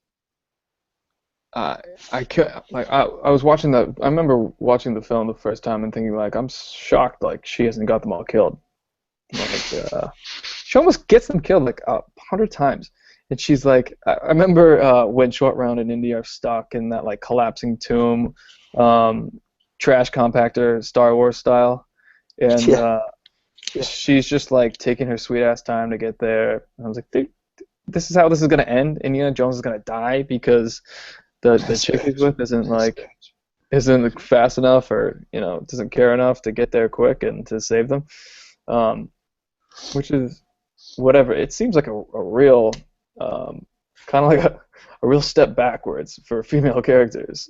Speaker 1: I was watching that. I remember watching the film the first time and thinking like, I'm shocked like she hasn't got them all killed. Like, she almost gets them killed like 100 times. And she's like, I remember when Short Round and Indy are stuck in that like collapsing tomb, trash compactor, Star Wars style, and she's just like taking her sweet ass time to get there. And I was like, dude, this is how this is gonna end. Indiana Jones is gonna die because the chick he's with isn't fast enough or doesn't care enough to get there quick and to save them. Which is whatever. It seems like a real kind of like a real step backwards for female characters.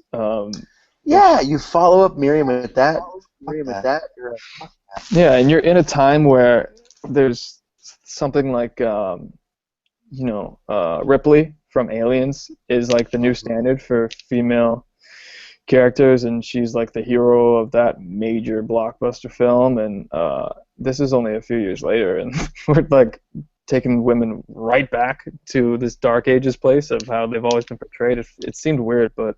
Speaker 2: Yeah, you follow up Miriam with that.
Speaker 1: Yeah, and you're in a time where there's something like Ripley from Aliens is like the new standard for female characters, and she's like the hero of that major blockbuster film, and this is only a few years later, and we're like taking women right back to this Dark Ages place of how they've always been portrayed. It seemed weird, but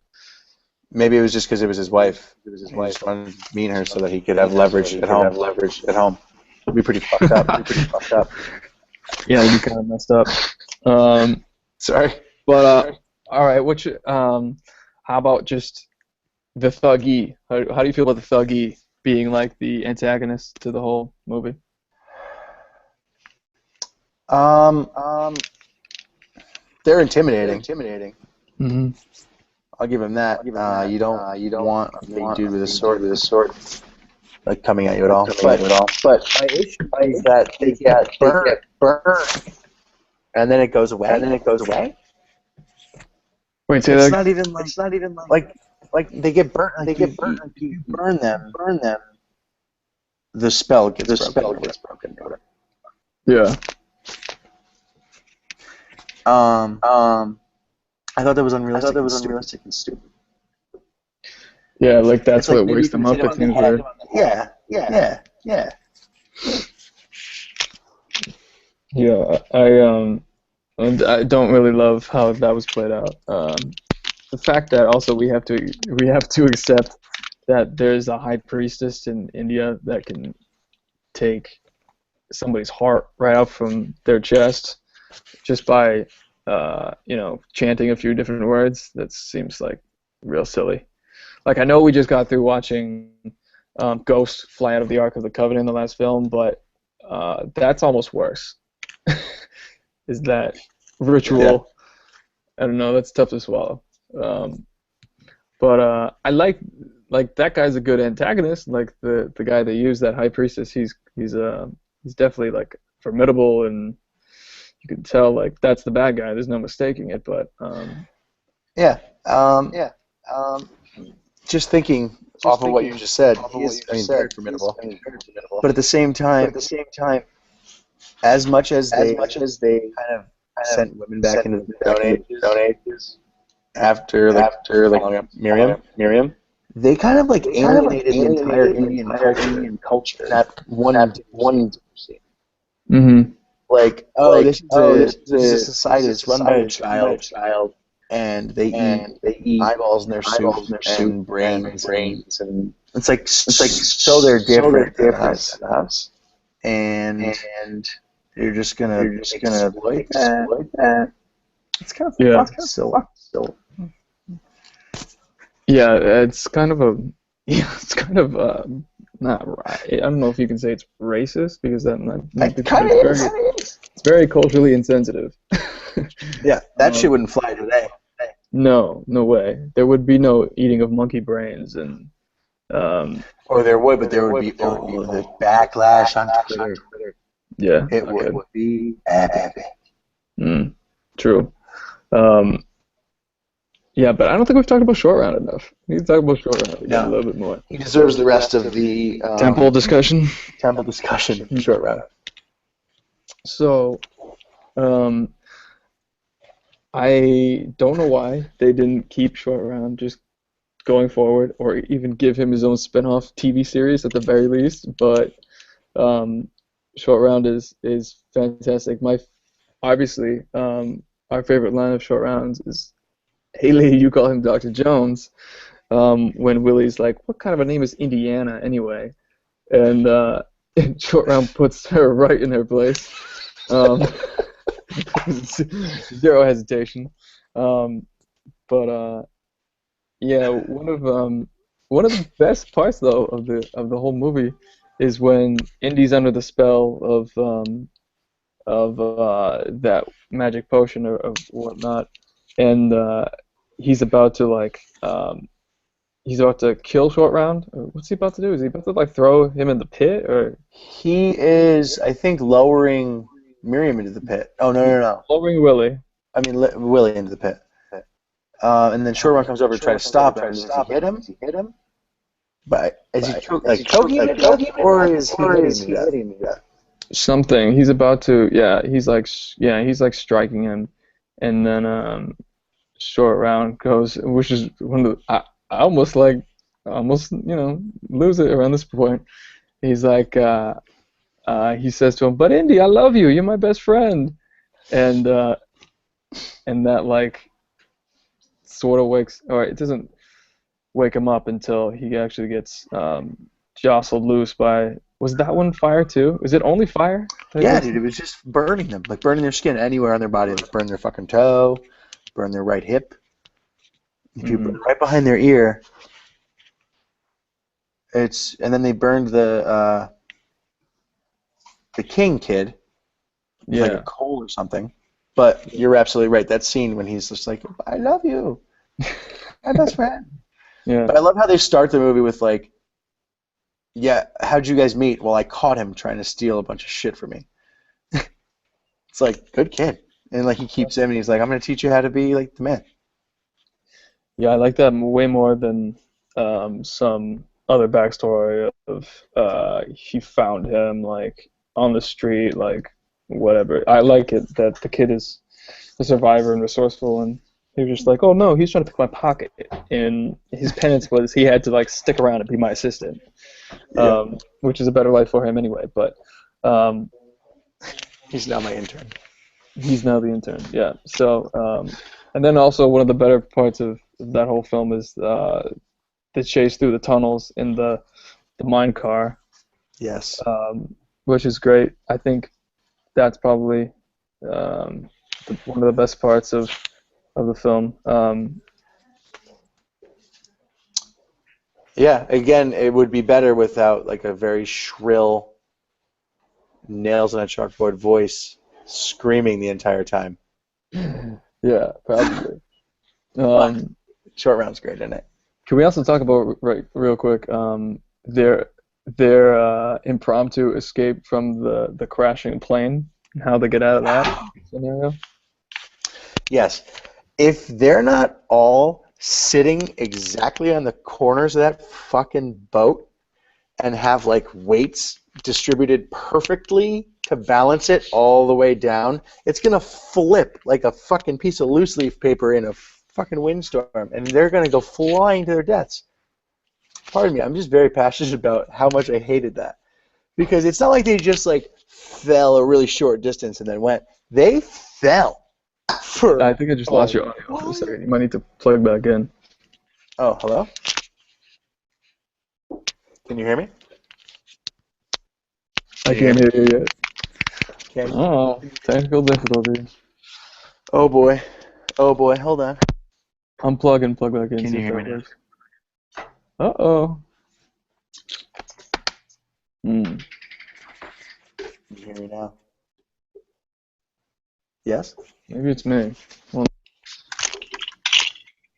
Speaker 2: maybe it was just because it was his wife. He just wanted to meet her so that he could have leverage at home. It'd be pretty fucked up.
Speaker 1: Yeah, it'd be kind of messed up.
Speaker 2: Sorry.
Speaker 1: But all right, how about just the Thuggy? How do you feel about the Thuggy being like the antagonist to the whole movie?
Speaker 2: They're intimidating.
Speaker 1: Mm-hmm.
Speaker 2: I'll give him that. You don't want a big dude with a sword like coming at you at all. But my issue is that they get burned, and then it goes away.
Speaker 1: Wait, say
Speaker 2: It's
Speaker 1: that.
Speaker 2: not even like they get burnt. You burn them. The spell gets broken.
Speaker 1: Yeah.
Speaker 2: I thought that was unrealistic and stupid.
Speaker 1: Yeah, like that's
Speaker 2: It's
Speaker 1: what
Speaker 2: like
Speaker 1: wakes them up. It seems weird.
Speaker 2: Yeah.
Speaker 1: Yeah, I don't really love how that was played out. The fact that also we have to accept that there's a high priestess in India that can take somebody's heart right out from their chest just by chanting a few different words. That seems like real silly. Like I know we just got through watching Ghost fly out of the Ark of the Covenant in the last film, but that's almost worse. Is that ritual?
Speaker 2: Yeah.
Speaker 1: I don't know. That's tough to swallow. But I like like that guy's a good antagonist. Like the guy they use, that high priestess, he's definitely like formidable, and you can tell like that's the bad guy. There's no mistaking it. But
Speaker 2: Yeah. Just thinking off of what you just said, he is, I mean, very formidable. But at the same time, as much as they kind of sent women back into the Stone Ages after like following up Miriam, they kind of like alienated the entire Indian culture. Not one scene.
Speaker 1: hmm
Speaker 2: Like, oh, this is a society that's run by a child, and they eat eyeballs in their soup and brains, and it's like so they're different than us, and you're just gonna exploit that. It's kind of
Speaker 1: yeah,
Speaker 2: fucked still.
Speaker 1: yeah, it's kind of a yeah, it's kind of not right. I don't know if you can say it's racist because that might be,
Speaker 2: It kind
Speaker 1: but
Speaker 2: of is.
Speaker 1: it's very culturally insensitive.
Speaker 2: Yeah, that shit wouldn't fly today.
Speaker 1: No, no way. There would be no eating of monkey brains, and
Speaker 2: Or there would, but there would be the backlash on Twitter.
Speaker 1: yeah,
Speaker 2: It would be epic.
Speaker 1: true. Um, yeah, but I don't think we've talked about Short Round enough. We need to talk about Short Round again a little bit more.
Speaker 2: He deserves the rest of the
Speaker 1: Temple discussion.
Speaker 2: discussion. Short round.
Speaker 1: So, I don't know why they didn't keep Short Round just going forward, or even give him his own spin-off TV series at the very least. But Short Round is fantastic. Obviously, our favorite line of Short Rounds is, "Hey, lady, you call him Dr. Jones." When Willie's like, "What kind of a name is Indiana anyway?" And Short Round puts her right in her place. Zero hesitation. But yeah, one of the best parts though of the whole movie is when Indy's under the spell of that magic potion or of whatnot, and he's about to he's about to kill Short Round. What's he about to do? Is he about to like throw him in the pit, or
Speaker 2: He is, I think, lowering Miriam into the pit. Oh no!
Speaker 1: lowering Willie?
Speaker 2: I mean Willie into the pit. And then Short Round comes over to try to stop him. Does he hit him? But is he choking him to death, or is he hitting him to death?
Speaker 1: Something. He's about to. He's like striking him, and then Short Round goes, which is one of the, I almost lose it around this point. He's like he says to him, "But Indy, I love you. You're my best friend," and that like sort of it doesn't wake him up until he actually gets jostled loose by. Was that one fire too? Is it only fire?
Speaker 2: Yeah, dude, it was just burning them, like burning their skin anywhere on their body. Like burn their fucking toe, burn their right hip, right behind their ear. And then they burned the king kid, like a coal or something. But you're absolutely right. That scene when he's just like, "I love you, my best friend."
Speaker 1: Yeah.
Speaker 2: But I love how they start the movie with like, "Yeah, how'd you guys meet?" "Well, I caught him trying to steal a bunch of shit from me." It's like, good kid. And like he keeps him, and he's like, "I'm gonna teach you how to be like the man."
Speaker 1: Yeah, I like that way more than some other backstory of he found him like on the street, like whatever. I like it that the kid is a survivor and resourceful, and he was just like, "Oh no, he's trying to pick my pocket," and his penance was he had to like stick around and be my assistant, which is a better life for him anyway. But
Speaker 2: he's now my intern.
Speaker 1: He's now the intern. Yeah. So and then also one of the better parts of that whole film is the chase through the tunnels in the mine car.
Speaker 2: Yes.
Speaker 1: Which is great. I think that's probably one of the best parts of the film.
Speaker 2: Yeah. Again, it would be better without like a very shrill, nails on a chalkboard voice screaming the entire time.
Speaker 1: Yeah, probably.
Speaker 2: Short Round's great, isn't it?
Speaker 1: Can we also talk about real quick their their impromptu escape from the crashing plane and how they get out of that scenario?
Speaker 2: Yes. If they're not all sitting exactly on the corners of that fucking boat and have like weights distributed perfectly to balance it all the way down, it's gonna flip like a fucking piece of loose leaf paper in a fucking windstorm, and they're gonna go flying to their deaths. Pardon me, I'm just very passionate about how much I hated that. Because it's not like they just like fell a really short distance and then went. They fell for
Speaker 1: I think I just
Speaker 2: a
Speaker 1: lost your audio for a second. You might need to plug back in.
Speaker 2: Oh, hello? Can you hear me?
Speaker 1: I
Speaker 2: Can you hear
Speaker 1: can't
Speaker 2: me?
Speaker 1: hear you yet.
Speaker 2: Can you?
Speaker 1: Oh, technical difficulties.
Speaker 2: Oh boy. Oh boy, hold on.
Speaker 1: Unplug and plug back in,
Speaker 2: Can
Speaker 1: see
Speaker 2: you
Speaker 1: if
Speaker 2: hear
Speaker 1: that
Speaker 2: me now?
Speaker 1: works. Uh-oh. Hmm.
Speaker 2: Can you hear me now? Yes?
Speaker 1: Maybe it's me. Well,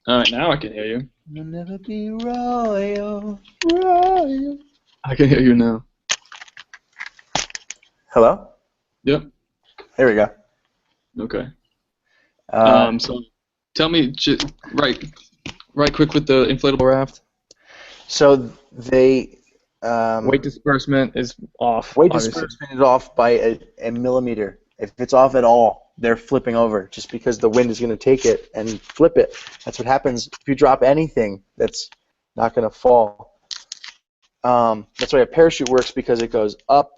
Speaker 1: all right, now I can hear you.
Speaker 2: You'll never be royal. Royal.
Speaker 1: I can hear you now.
Speaker 2: Hello?
Speaker 1: Yep.
Speaker 2: There we go.
Speaker 1: Okay.
Speaker 2: Uh,
Speaker 1: So tell me, right quick with the inflatable raft.
Speaker 2: so they
Speaker 1: Weight disbursement is off,
Speaker 2: weight
Speaker 1: obviously.
Speaker 2: disbursement is off by a millimeter. If it's off at all, they're flipping over just because the wind is going to take it and flip it. That's what happens if you drop anything that's not going to fall. That's why a parachute works, because it goes up,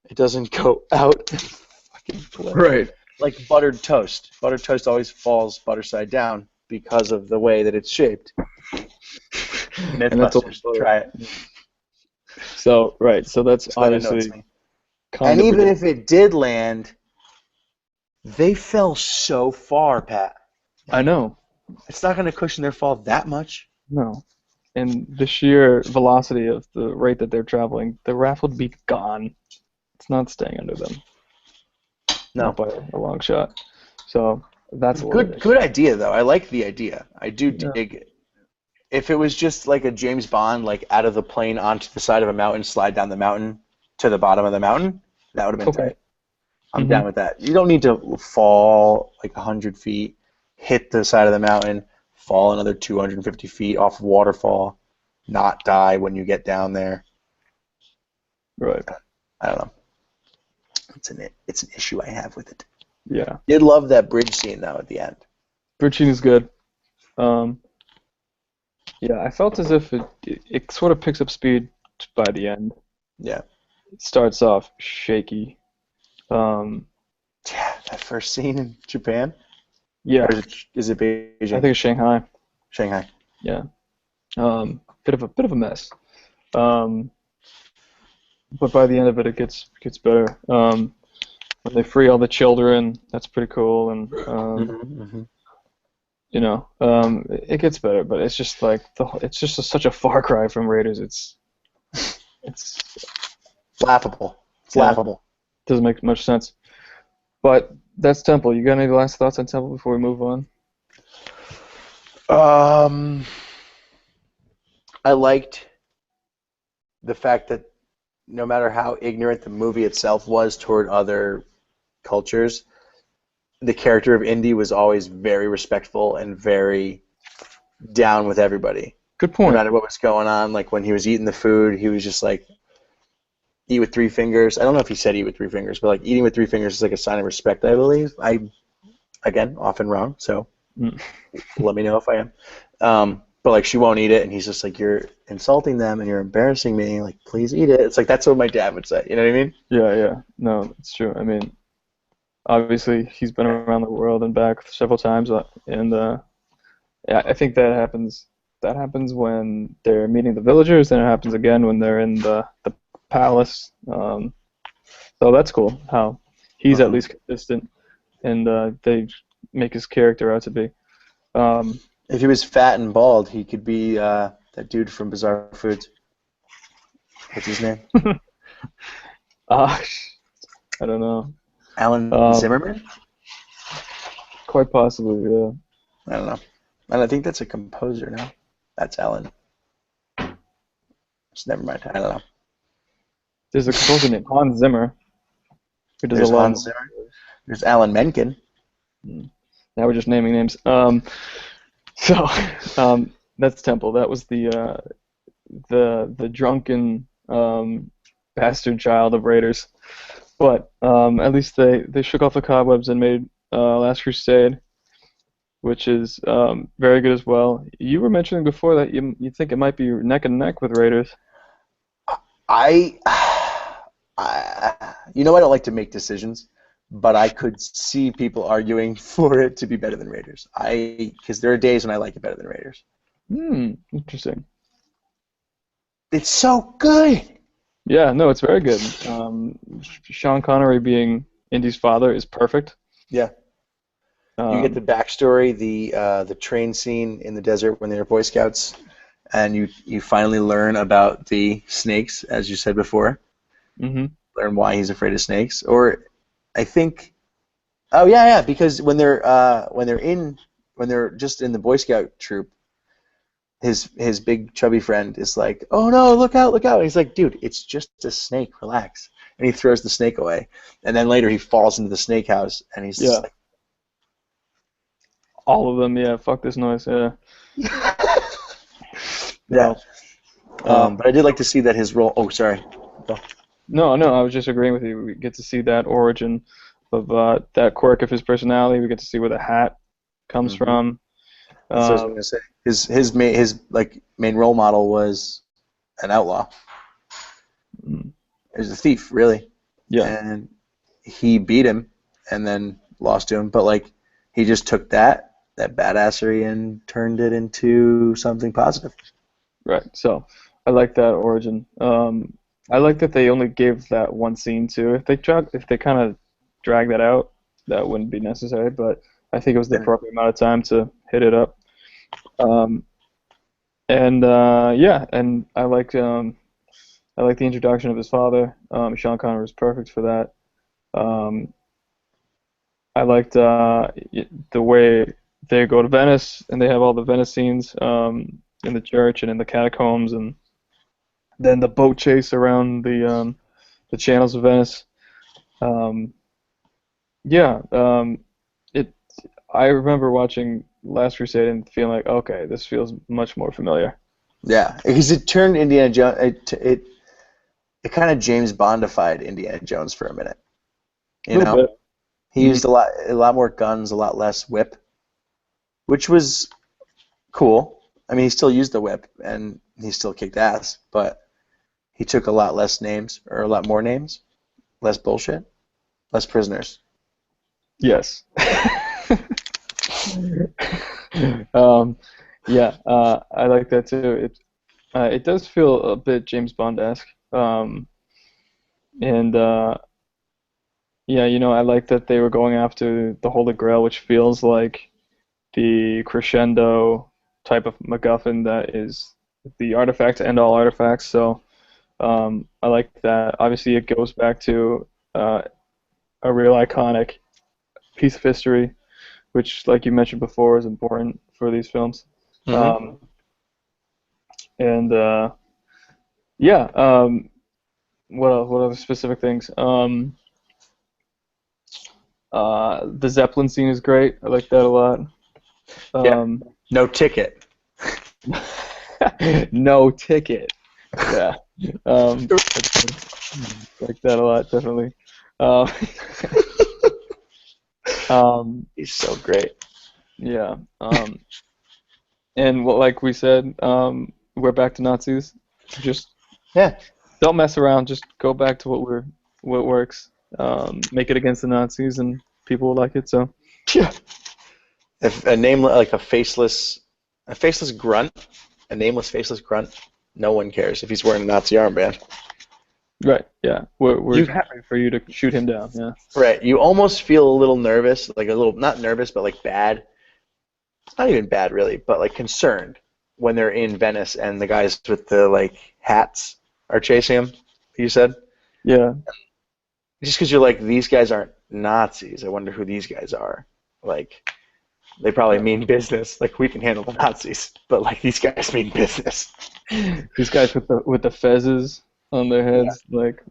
Speaker 2: it doesn't go out. Fucking flip.
Speaker 1: Right.
Speaker 2: Like buttered toast. Buttered toast always falls butter side down because of the way that it's shaped.
Speaker 1: And that's
Speaker 2: Mythbusters, try it.
Speaker 1: so right. So that's
Speaker 2: Just glad I know it's
Speaker 1: obviously
Speaker 2: me.
Speaker 1: kind
Speaker 2: And
Speaker 1: of
Speaker 2: even
Speaker 1: ridiculous.
Speaker 2: if it did land, they fell so far, Pat.
Speaker 1: I know.
Speaker 2: It's not going to cushion their fall that much.
Speaker 1: No. And the sheer velocity of the rate that they're traveling, the raft would be gone. It's not staying under them. Not
Speaker 2: No.
Speaker 1: by a long shot. So that's a little
Speaker 2: Good idea, though. I like the idea. I do
Speaker 1: yeah.
Speaker 2: dig it. If it was just like a James Bond, like out of the plane onto the side of a mountain, slide down the mountain to the bottom of the mountain, that would have been
Speaker 1: Okay.
Speaker 2: tight. I'm down with that. You don't need to fall like 100 feet, hit the side of the mountain, fall another 250 feet off waterfall, not die when you get down there.
Speaker 1: Right.
Speaker 2: I don't know. It's an issue I have with it.
Speaker 1: Yeah.
Speaker 2: Did love that bridge scene though at the end.
Speaker 1: Bridge scene is good. Yeah, I felt as if it sort of picks up speed by the end.
Speaker 2: Yeah.
Speaker 1: It starts off shaky.
Speaker 2: Yeah, that first scene in Japan.
Speaker 1: Yeah,
Speaker 2: Or is it Beijing?
Speaker 1: I think it's Shanghai.
Speaker 2: Shanghai.
Speaker 1: Yeah. Bit of a mess. But by the end of it, it gets better. When they free all the children, that's pretty cool, and it gets better. But it's just like it's just such a far cry from Raiders. It's
Speaker 2: Laughable. It's
Speaker 1: yeah,
Speaker 2: laughable.
Speaker 1: doesn't make much sense. But that's Temple. You got any last thoughts on Temple before we move on?
Speaker 2: I liked the fact that no matter how ignorant the movie itself was toward other cultures, the character of Indy was always very respectful and very down with everybody.
Speaker 1: Good
Speaker 2: No
Speaker 1: point.
Speaker 2: matter what was going on, like when he was eating the food, he was just like, eat with three fingers. I don't know if he said eat with three fingers, but like eating with three fingers is like a sign of respect, I believe. Again, often wrong, so let me know if I am. But like she won't eat it, and he's just like, you're insulting them and you're embarrassing me. Like, please eat it. It's like that's what my dad would say. You know what I mean?
Speaker 1: Yeah. No, it's true. I mean, obviously he's been around the world and back several times, and yeah, I think that happens. That happens when they're meeting the villagers, and it happens again when they're in the palace. So that's cool. How he's at least consistent, and they make his character out to be.
Speaker 2: If he was fat and bald, he could be that dude from Bizarre Foods. What's his name?
Speaker 1: I don't know.
Speaker 2: Alan Zimmerman?
Speaker 1: Quite possibly, yeah.
Speaker 2: I don't know. And I think that's a composer now. That's Alan. So never mind. I don't know.
Speaker 1: There's a composer named Hans Zimmer who does a
Speaker 2: There's
Speaker 1: lot of
Speaker 2: Hans
Speaker 1: music.
Speaker 2: Zimmer. There's Alan Menken.
Speaker 1: Mm. Now we're just naming names. So that's Temple. That was the drunken bastard child of Raiders. But at least they shook off the cobwebs and made Last Crusade, which is very good as well. You were mentioning before that you think it might be neck and neck with Raiders.
Speaker 2: I, you know, I don't like to make decisions, but I could see people arguing for it to be better than Raiders. Because there are days when I like it better than Raiders.
Speaker 1: Interesting.
Speaker 2: It's so good.
Speaker 1: Yeah, no, it's very good. Sean Connery being Indy's father is perfect.
Speaker 2: Yeah. You get the
Speaker 1: Um,
Speaker 2: backstory, the train scene in the desert when they were Boy Scouts, and you finally learn about the snakes, as you said before.
Speaker 1: hmm
Speaker 2: Learn why he's afraid of snakes. Or I think, oh yeah, because when they're just in the Boy Scout troop, his big chubby friend is like, "Oh no, look out, look out!" And he's like, "Dude, it's just a snake. Relax." And he throws the snake away. And then later he falls into the snake house, and he's just
Speaker 1: yeah,
Speaker 2: like,
Speaker 1: all of them. Yeah, fuck this noise. Yeah.
Speaker 2: yeah.
Speaker 1: No. Uh,
Speaker 2: But I did like to see that his role. Oh, sorry.
Speaker 1: no, no. I was just agreeing with you. We get to see that origin of that quirk of his personality. We get to see where the hat comes
Speaker 2: Hmm.
Speaker 1: from.
Speaker 2: That's what I was
Speaker 1: Um,
Speaker 2: gonna say. His like main role model was an outlaw.
Speaker 1: mm,
Speaker 2: He was a thief, really,
Speaker 1: yeah,
Speaker 2: and he beat him and then lost to him. But like he just took that badassery and turned it into something positive.
Speaker 1: right. So I like that origin. I like that they only gave that one scene too. If they kind of drag that out, that wouldn't be necessary. But I think it was the
Speaker 2: Yeah.
Speaker 1: appropriate amount of time to hit it up. Um, and yeah, and I like the introduction of his father. Sean Connery was perfect for that. Um, I liked the way they go to Venice and they have all the Venice scenes in the church and in the catacombs, and then the boat chase around the channels of Venice. Um, yeah, it. I remember watching Last Crusade and feeling like, okay, this feels much more familiar.
Speaker 2: Yeah, because it turned Indiana Jones. It kind of James Bondified Indiana Jones for a minute.
Speaker 1: A
Speaker 2: You
Speaker 1: little
Speaker 2: know,
Speaker 1: bit.
Speaker 2: he
Speaker 1: Hmm.
Speaker 2: used a lot more guns, a lot less whip, which was cool. I mean, he still used the whip and he still kicked ass, but he took a lot less names or a lot more names, less bullshit, less prisoners.
Speaker 1: Yes. um, yeah, I like that too. It does feel a bit James Bond-esque. And yeah, I like that they were going after the Holy Grail, which feels like the crescendo type of MacGuffin that is the artifact to end all artifacts. So I like that. Obviously, it goes back to a real iconic piece of history, which, like you mentioned before, is important for these films.
Speaker 2: Hmm.
Speaker 1: Um, and yeah, what else, what other specific things? The Zeppelin scene is great. I like that a lot.
Speaker 2: Yeah,
Speaker 1: Um,
Speaker 2: no ticket.
Speaker 1: no ticket. Yeah. That's good. Like that a lot, definitely. Uh,
Speaker 2: He's so great.
Speaker 1: yeah. And what, like we said, we're back to Nazis. Just
Speaker 2: Yeah.
Speaker 1: don't mess around. Just go back to what works. Make it against the Nazis, and people will like it. So
Speaker 2: Yeah. If a name like a faceless grunt, a nameless faceless grunt, no one cares if he's wearing a Nazi armband.
Speaker 1: right, yeah, we're
Speaker 2: You
Speaker 1: happy for you to shoot him down. Yeah.
Speaker 2: right. You almost feel a little nervous, like a little not nervous, but like bad. It's not even bad really, but like concerned when they're in Venice and the guys with the like hats are chasing him. You said
Speaker 1: Yeah.
Speaker 2: just because you're like these guys aren't Nazis. I wonder who these guys are. Like They probably mean business. Like, we can handle the Nazis, but like these guys mean business.
Speaker 1: These guys with the fezzes on their
Speaker 2: Yeah.
Speaker 1: heads, like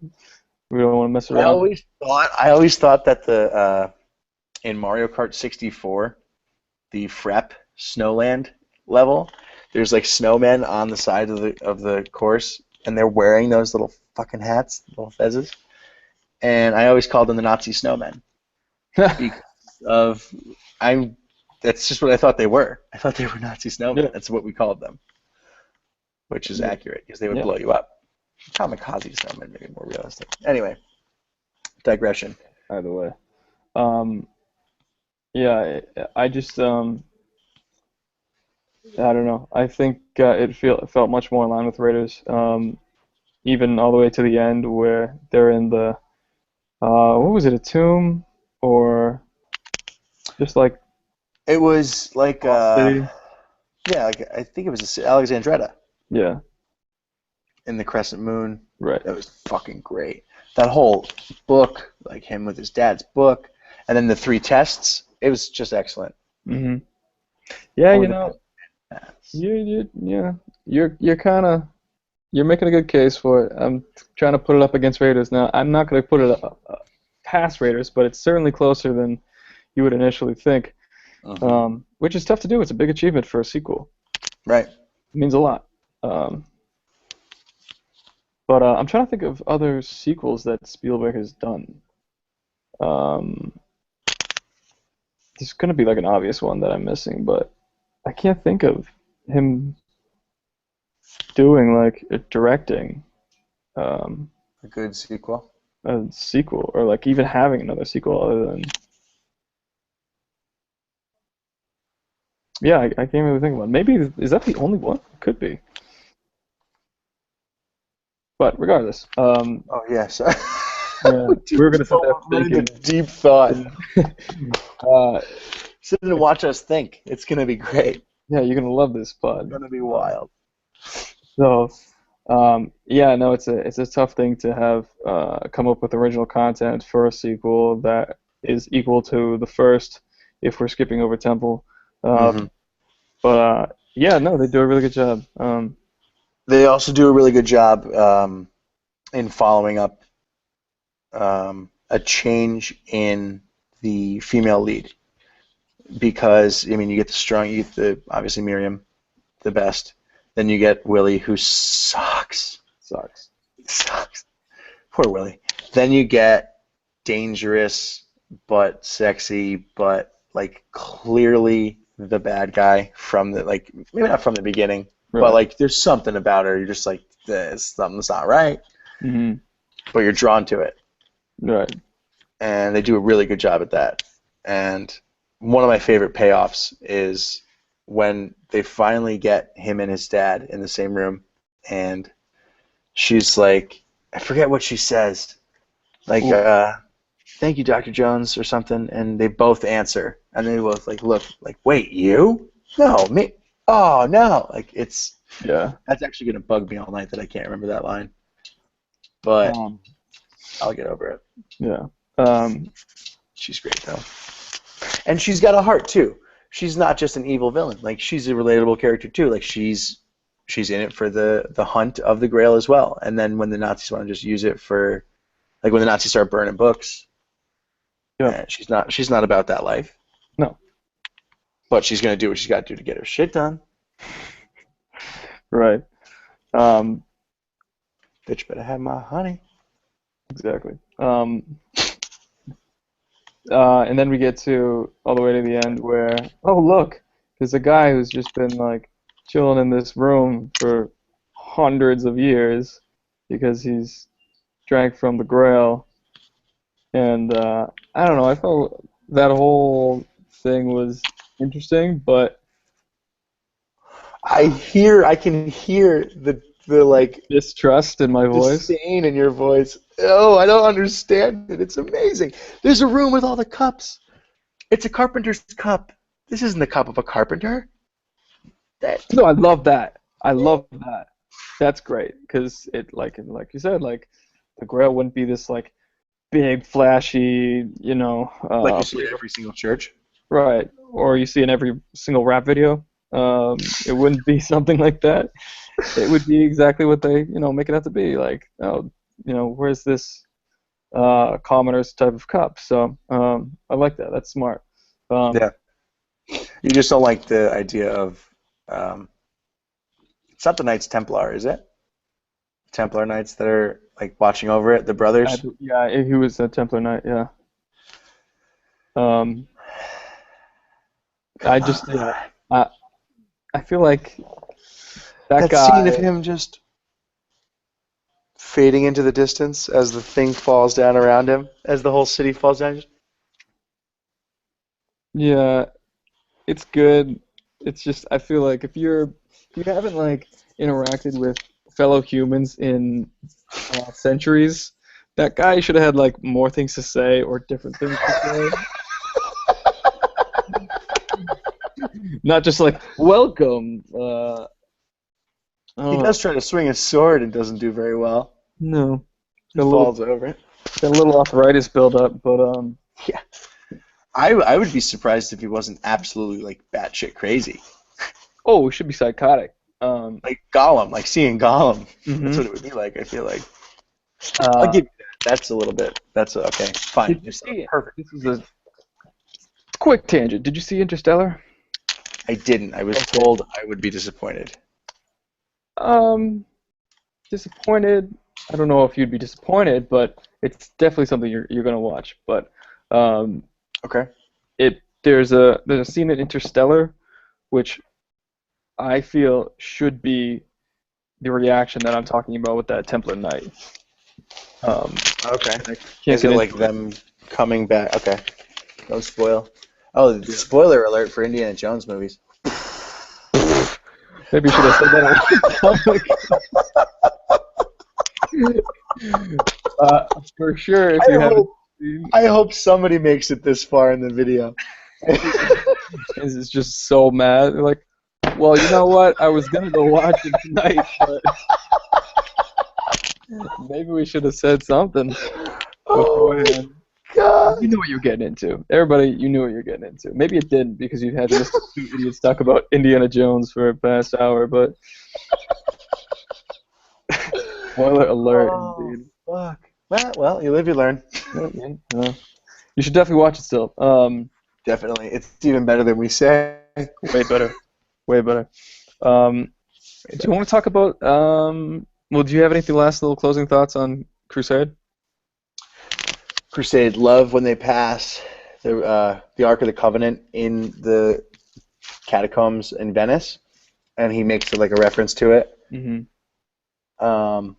Speaker 1: we don't want to mess
Speaker 2: I
Speaker 1: around.
Speaker 2: always thought that the in Mario Kart 64, the Frep Snowland level, there's like snowmen on the side of the course, and they're wearing those little fucking hats, little fezzes. And I always called them the Nazi snowmen because of I'm. That's just what I thought they were. I thought they were Nazi snowmen.
Speaker 1: Yeah,
Speaker 2: That's what we called them, which is
Speaker 1: yeah,
Speaker 2: accurate because they would
Speaker 1: yeah.
Speaker 2: blow you up. Kamikaze snowmen, maybe more realistic. Anyway, digression.
Speaker 1: Either way, um, yeah. I just I don't know. I think it felt much more in line with Raiders. Even all the way to the end where they're in the what was it, a tomb or just like
Speaker 2: It was like
Speaker 1: Lost City?
Speaker 2: yeah, like I think it was Alexandretta
Speaker 1: Yeah,
Speaker 2: in the Crescent Moon.
Speaker 1: right.
Speaker 2: That was fucking great. That whole book, like him with his dad's book, and then the three tests. It was just excellent.
Speaker 1: Hmm. Yeah,
Speaker 2: Only the best.
Speaker 1: you're kind of you're making a good case for it. I'm trying to put it up against Raiders now. I'm not going to put it past Raiders, but it's certainly closer than you would initially think.
Speaker 2: Mhm.
Speaker 1: Which is tough to do. It's a big achievement for a sequel.
Speaker 2: Right.
Speaker 1: It means a lot. But I'm trying to think of other sequels that Spielberg has done. Um, there's going to be like an obvious one that I'm missing, but I can't think of him doing like directing um,
Speaker 2: A good sequel.
Speaker 1: a sequel or like even having another sequel other than yeah, I can't really think about it. Maybe is that the only one? Could be. But regardless,
Speaker 2: Oh yes.
Speaker 1: yeah, we were gonna sit there
Speaker 2: Went into
Speaker 1: thinking.
Speaker 2: deep thought.
Speaker 1: uh,
Speaker 2: Sit and watch us think. It's gonna be great.
Speaker 1: yeah, you're gonna love this
Speaker 2: It's
Speaker 1: pod.
Speaker 2: gonna be wild.
Speaker 1: So, yeah, no, it's a tough thing to have come up with original content for a sequel that is equal to the first, if we're skipping over Temple.
Speaker 2: Hmm.
Speaker 1: But yeah, no, they do a really good job.
Speaker 2: They also do a really good job in following up a change in the female lead because I mean you get the obviously Miriam, the best. Then you get Willie, who sucks.
Speaker 1: Sucks.
Speaker 2: Sucks. Poor Willie. Then you get dangerous but sexy, but like clearly the bad guy from the like maybe not from the beginning, but
Speaker 1: Right.
Speaker 2: like there's something about her. You're just like this something's not right,
Speaker 1: Hmm.
Speaker 2: but you're drawn to it,
Speaker 1: Right.
Speaker 2: and they do a really good job at that. And one of my favorite payoffs is when they finally get him and his dad in the same room, and she's like, I forget what she says, like,
Speaker 1: Ooh.
Speaker 2: "Thank you, Dr. Jones," or something, and they both answer, and they both like look, like, "Wait, you? No, me? Oh no!" Like
Speaker 1: Yeah.
Speaker 2: that's actually gonna bug me all night that I can't remember that line, but
Speaker 1: Um,
Speaker 2: I'll get over it.
Speaker 1: yeah. Um,
Speaker 2: She's great though, and she's got a heart too. She's not just an evil villain. Like she's a relatable character too. Like she's in it for the hunt of the Grail as well. And then when the Nazis want to just use it for like when the Nazis start burning books,
Speaker 1: yeah.
Speaker 2: she's not about that life.
Speaker 1: No.
Speaker 2: But she's gonna do what she's got to do to get her shit done.
Speaker 1: Right. Um,
Speaker 2: Bitch better have my honey.
Speaker 1: exactly. And then we get to all the way to the end where, oh look, there's a guy who's just been like chilling in this room for hundreds of years because he's drank from the Grail, and I don't know. I felt that whole thing was interesting, but
Speaker 2: I can hear the like
Speaker 1: distrust in my voice.
Speaker 2: disdain in your voice. Oh, I don't understand it. It's amazing. There's a room with all the cups. It's a carpenter's cup. This isn't the cup of a carpenter. That
Speaker 1: No, I love that. I love that. That's great because it like you said, like the Grail wouldn't be this like big flashy,
Speaker 2: like you see at every single church.
Speaker 1: right, or you see in every single rap video. It wouldn't be something like that. It would be exactly what they, make it out to be. Like, oh, where's this commoner's type of cup? So I like that. That's smart. Um,
Speaker 2: Yeah. You just don't like the idea of um, it's not the Knights Templar, is it? Templar Knights that are like watching over it, the brothers.
Speaker 1: yeah, he was a Templar Knight. Yeah. Um, I
Speaker 2: Come
Speaker 1: just,
Speaker 2: on.
Speaker 1: I, I feel like that
Speaker 2: That scene of
Speaker 1: guy.
Speaker 2: him just fading into the distance as the thing falls down around him, as the whole city falls down.
Speaker 1: Yeah, it's good. It's just I feel like if you haven't like interacted with fellow humans in centuries, that guy should have had like more things to say or different things to say. Not just like welcome.
Speaker 2: He
Speaker 1: Oh
Speaker 2: does try to swing his sword and doesn't do very well.
Speaker 1: no,
Speaker 2: He
Speaker 1: got a
Speaker 2: falls
Speaker 1: little
Speaker 2: over it.
Speaker 1: got a little arthritis build up, but
Speaker 2: Yeah. I would be surprised if he wasn't absolutely like batshit crazy.
Speaker 1: oh, it should be psychotic.
Speaker 2: Like Gollum, like seeing Gollum. That's
Speaker 1: hmm
Speaker 2: what it would be like, I feel like. I'll
Speaker 1: uh,
Speaker 2: give you that. That's a little bit. That's okay. Fine.
Speaker 1: did you
Speaker 2: Just
Speaker 1: see?
Speaker 2: perfect.
Speaker 1: This is a quick tangent. Did you see Interstellar?
Speaker 2: I didn't. I was
Speaker 1: Okay.
Speaker 2: told I would be disappointed.
Speaker 1: Um, disappointed. I don't know if you'd be disappointed, but it's definitely something you're gonna watch. But um,
Speaker 2: Okay.
Speaker 1: there's a scene in Interstellar which I feel should be the reaction that I'm talking about with that Templar Knight.
Speaker 2: Okay.
Speaker 1: And I can't
Speaker 2: Is
Speaker 1: get
Speaker 2: it
Speaker 1: into
Speaker 2: like
Speaker 1: it.
Speaker 2: them coming back? Okay. Don't spoil. Oh, spoiler alert for Indiana Jones movies.
Speaker 1: Maybe you should have said that on for sure. If
Speaker 2: I
Speaker 1: you haven't
Speaker 2: hope
Speaker 1: seen,
Speaker 2: I hope somebody makes it this far in the video.
Speaker 1: is just so mad. They're like, well, you know what? I was gonna go watch it tonight, but maybe we should have said something
Speaker 2: Oh my
Speaker 1: beforehand. You
Speaker 2: god.
Speaker 1: knew what you were getting into. Everybody, you knew what you were getting into. Maybe it didn't because you had to listen to two idiots talk about Indiana Jones for a past hour, but spoiler alert,
Speaker 2: Oh
Speaker 1: indeed.
Speaker 2: fuck. Well, you live, you learn.
Speaker 1: Yeah, you should definitely watch it still.
Speaker 2: Definitely. It's even better than we say.
Speaker 1: Way better. Way better. Um, do you want to talk about, well, do you have anything last little closing thoughts on Crusade?
Speaker 2: Crusade love when they pass the Ark of the Covenant in the catacombs in Venice, and he makes like a reference to it.
Speaker 1: Mm-hmm.
Speaker 2: Um,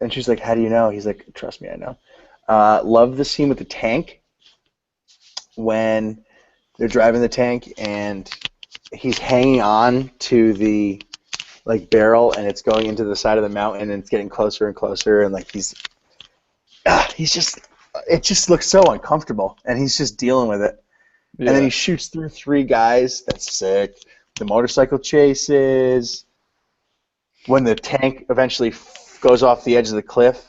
Speaker 2: and she's like, "How do you know?" He's like, "Trust me, I know." Love the scene with the tank when they're driving the tank and he's hanging on to the like barrel and it's going into the side of the mountain and it's getting closer and closer and like he's just it just looks so uncomfortable and he's just dealing with it. And then
Speaker 1: Yeah.
Speaker 2: he shoots through three guys. That's sick. The motorcycle chases. When the tank eventually goes off the edge of the cliff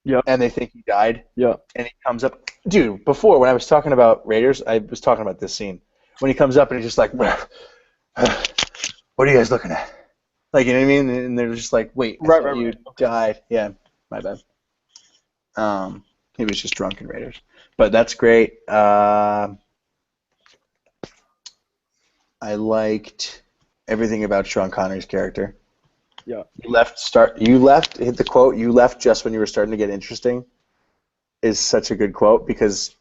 Speaker 1: Yep.
Speaker 2: and they think he died,
Speaker 1: Yep.
Speaker 2: and he comes up. Dude, before when I was talking about Raiders, I was talking about this scene. When he comes up and he's just like, what are you guys looking at? Like, you know what I mean? And they're just like, wait, I
Speaker 1: Right,
Speaker 2: thought
Speaker 1: right,
Speaker 2: you
Speaker 1: right.
Speaker 2: died. Yeah, my bad. He was just drunk in Raiders. But that's great. I liked everything about Sean Connery's character.
Speaker 1: Yeah.
Speaker 2: Hit the quote, you left just when you were starting to get interesting is such a good quote because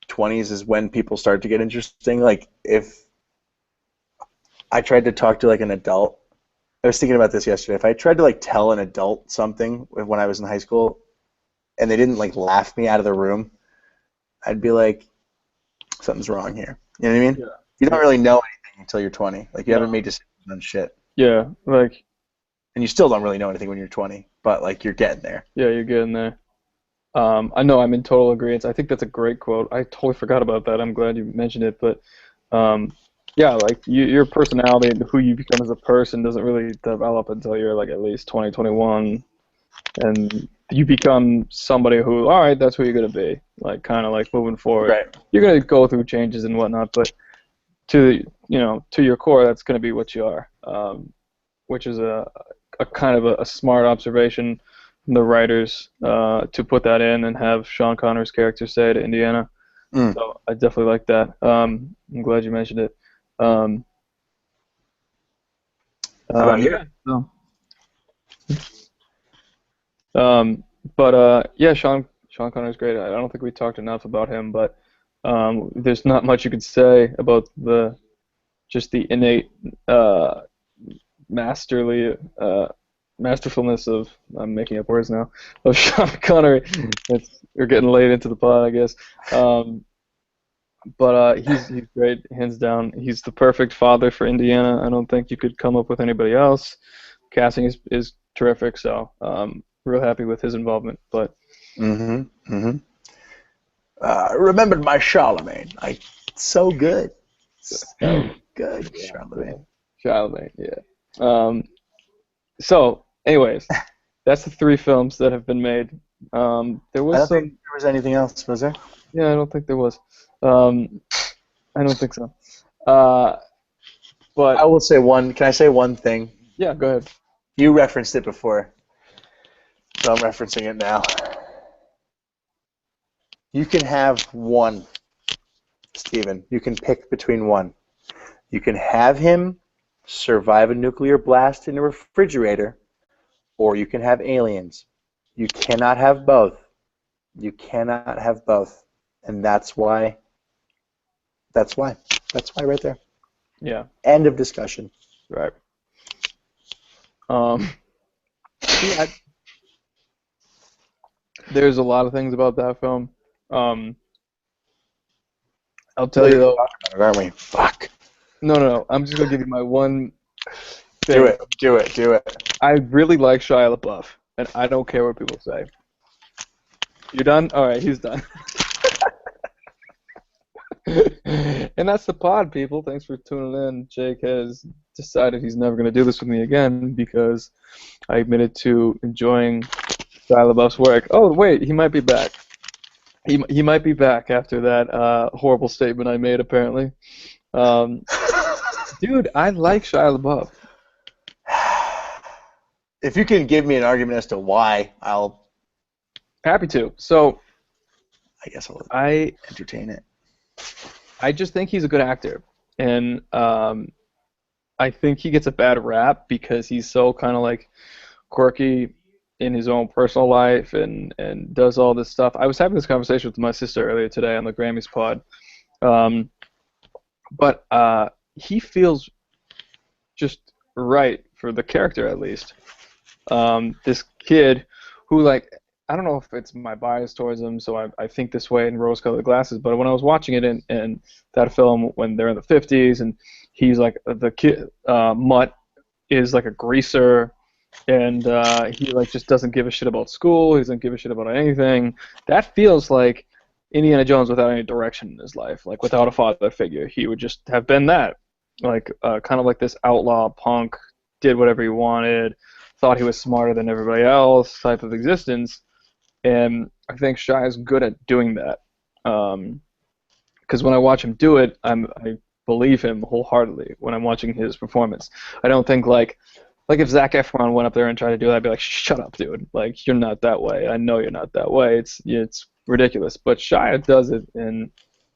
Speaker 2: 20s is when people start to get interesting. Like if I tried to talk to like an adult, I was thinking about this yesterday. If I tried to like tell an adult something when I was in high school and they didn't like laugh me out of the room, I'd be like, something's wrong here. You know what I mean?
Speaker 1: Yeah.
Speaker 2: You
Speaker 1: Yeah.
Speaker 2: don't really know anything until you're 20. Like you haven't
Speaker 1: No.
Speaker 2: made decisions on shit.
Speaker 1: Yeah. Like,
Speaker 2: And you still don't really know anything when you're 20, but like you're getting there.
Speaker 1: yeah, you're getting there. I know I'm in total agreement. I think that's a great quote. I totally forgot about that. I'm glad you mentioned it. But yeah, like your personality and who you become as a person doesn't really develop until you're like at least 20, 21. and you become somebody who, all right, that's who you're gonna be. Like kind of like moving forward,
Speaker 2: Right.
Speaker 1: you're gonna go through changes and whatnot, but to your core, that's gonna be what you are. Which is a kind of a smart observation from the writers to put that in and have Sean Connery's character say to Indiana.
Speaker 2: Mm.
Speaker 1: So I definitely like that. I'm glad you mentioned it. Um,
Speaker 2: How about you?
Speaker 1: yeah. So, but yeah, Sean Connery's great. I don't think we talked enough about him, but there's not much you could say about the just the innate masterly masterfulness of I'm making up words now of Sean Connery. We're getting late into the pod, I guess. But he's great, hands down. He's the perfect father for Indiana. I don't think you could come up with anybody else. Casting is terrific, so real happy with his involvement. But
Speaker 2: Mm-hmm. Mm-hmm. Remembered my Charlemagne. So good. So good,
Speaker 1: yeah,
Speaker 2: Charlemagne.
Speaker 1: Charlemagne, yeah. So, anyways, that's the three films that have been made. There
Speaker 2: I
Speaker 1: was
Speaker 2: don't think
Speaker 1: some.
Speaker 2: there was anything else, was there?
Speaker 1: Yeah, I don't think there was. I don't think so. Uh,
Speaker 2: I
Speaker 1: but
Speaker 2: will say one. Can I say one thing?
Speaker 1: yeah, go ahead.
Speaker 2: You referenced it before, so I'm referencing it now. You can have one, Steven. You can pick between one. You can have him survive a nuclear blast in a refrigerator, or you can have aliens. You cannot have both. You cannot have both. And that's why. That's why. That's why right there.
Speaker 1: Yeah,
Speaker 2: End of discussion.
Speaker 1: right. Yeah, there's a lot of things about that film. Um, I'll tell
Speaker 2: We're
Speaker 1: you
Speaker 2: gonna
Speaker 1: though.
Speaker 2: talk about it, aren't we? Fuck.
Speaker 1: No. I'm just gonna give you my one
Speaker 2: Do
Speaker 1: thing.
Speaker 2: it. Do it. Do it.
Speaker 1: I really like Shia LaBeouf, and I don't care what people say. You done? All right, he's done. And that's the pod, people. Thanks for tuning in. Jake has decided he's never going to do this with me again because I admitted to enjoying Shia LaBeouf's work. Oh, wait, he might be back. He might be back after that horrible statement I made, apparently. Dude, I like Shia LaBeouf.
Speaker 2: If you can give me an argument as to why,
Speaker 1: Happy to. So,
Speaker 2: I guess I'll
Speaker 1: I
Speaker 2: entertain it.
Speaker 1: I just think he's a good actor, and I think he gets a bad rap because he's so kind of like quirky in his own personal life and does all this stuff. I was having this conversation with my sister earlier today on the Grammys pod, but he feels just right for the character at least. This kid who like I don't know if it's my bias towards him, so I think this way in rose-colored glasses. But when I was watching it in that film when they're in the 50s and he's like the kid Mutt is like a greaser and he like just doesn't give a shit about school. He doesn't give a shit about anything. That feels like Indiana Jones without any direction in his life, like without a father figure. He would just have been that, like kind of like this outlaw punk, did whatever he wanted, thought he was smarter than everybody else type of existence. And I think Shia is good at doing that. Because when I watch him do it, I believe him wholeheartedly when I'm watching his performance. I don't think like if Zac Efron went up there and tried to do that, I'd be like, shut up, dude. Like you're not that way. I know you're not that way. It's ridiculous. But Shia does it, and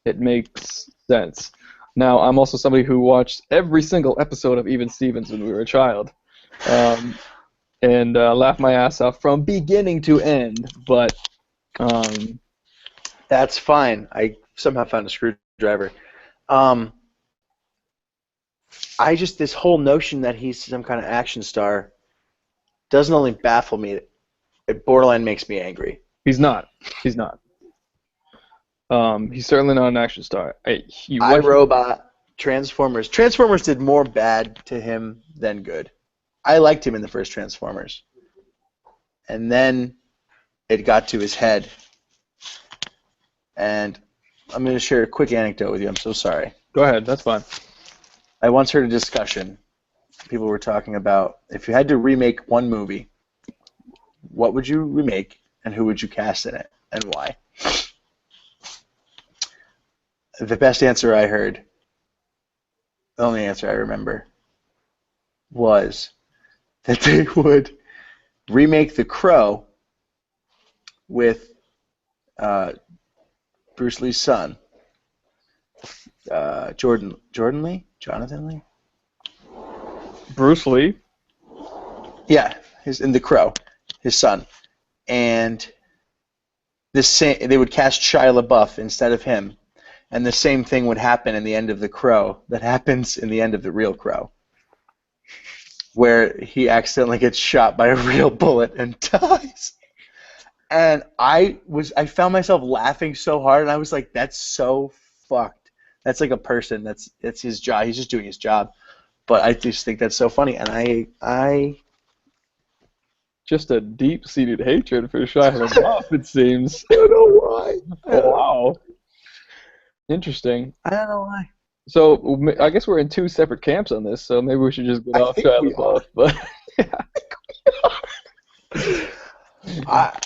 Speaker 1: it makes sense. Now I'm also somebody who watched every single episode of Even Stevens when we were a child. And laughed my ass off from beginning to end. But
Speaker 2: That's fine. I somehow found a screwdriver. This whole notion that he's some kind of action star doesn't only baffle me, it borderline makes me angry.
Speaker 1: he's not. He's not. He's certainly not an action star.
Speaker 2: iRobot, Transformers. Transformers did more bad to him than good. I liked him in the first Transformers. And then it got to his head. And I'm going to share a quick anecdote with you. I'm so sorry.
Speaker 1: Go ahead. That's fine.
Speaker 2: I once heard a discussion. People were talking about if you had to remake one movie, what would you remake, and who would you cast in it, and why? The best answer I heard, the only answer I remember, was that they would remake The Crow with Bruce Lee's son, Jonathan Lee.
Speaker 1: Bruce Lee.
Speaker 2: Yeah, in The Crow, his son, and they would cast Shia LaBeouf instead of him, and the same thing would happen in the end of The Crow that happens in the end of The Real Crow, where he accidentally gets shot by a real bullet and dies. And I found myself laughing so hard, and I was like, "That's so fucked. That's like a person. That's his job. He's just doing his job." But I just think that's so funny, and I
Speaker 1: Just a deep-seated hatred for Shia LaBeouf, it seems.
Speaker 2: don't know why.
Speaker 1: Wow. Interesting.
Speaker 2: I don't know why.
Speaker 1: So I guess we're in two separate camps on this, so maybe we should just get
Speaker 2: I
Speaker 1: off
Speaker 2: think
Speaker 1: Shia
Speaker 2: we
Speaker 1: LaBeouf. But
Speaker 2: I,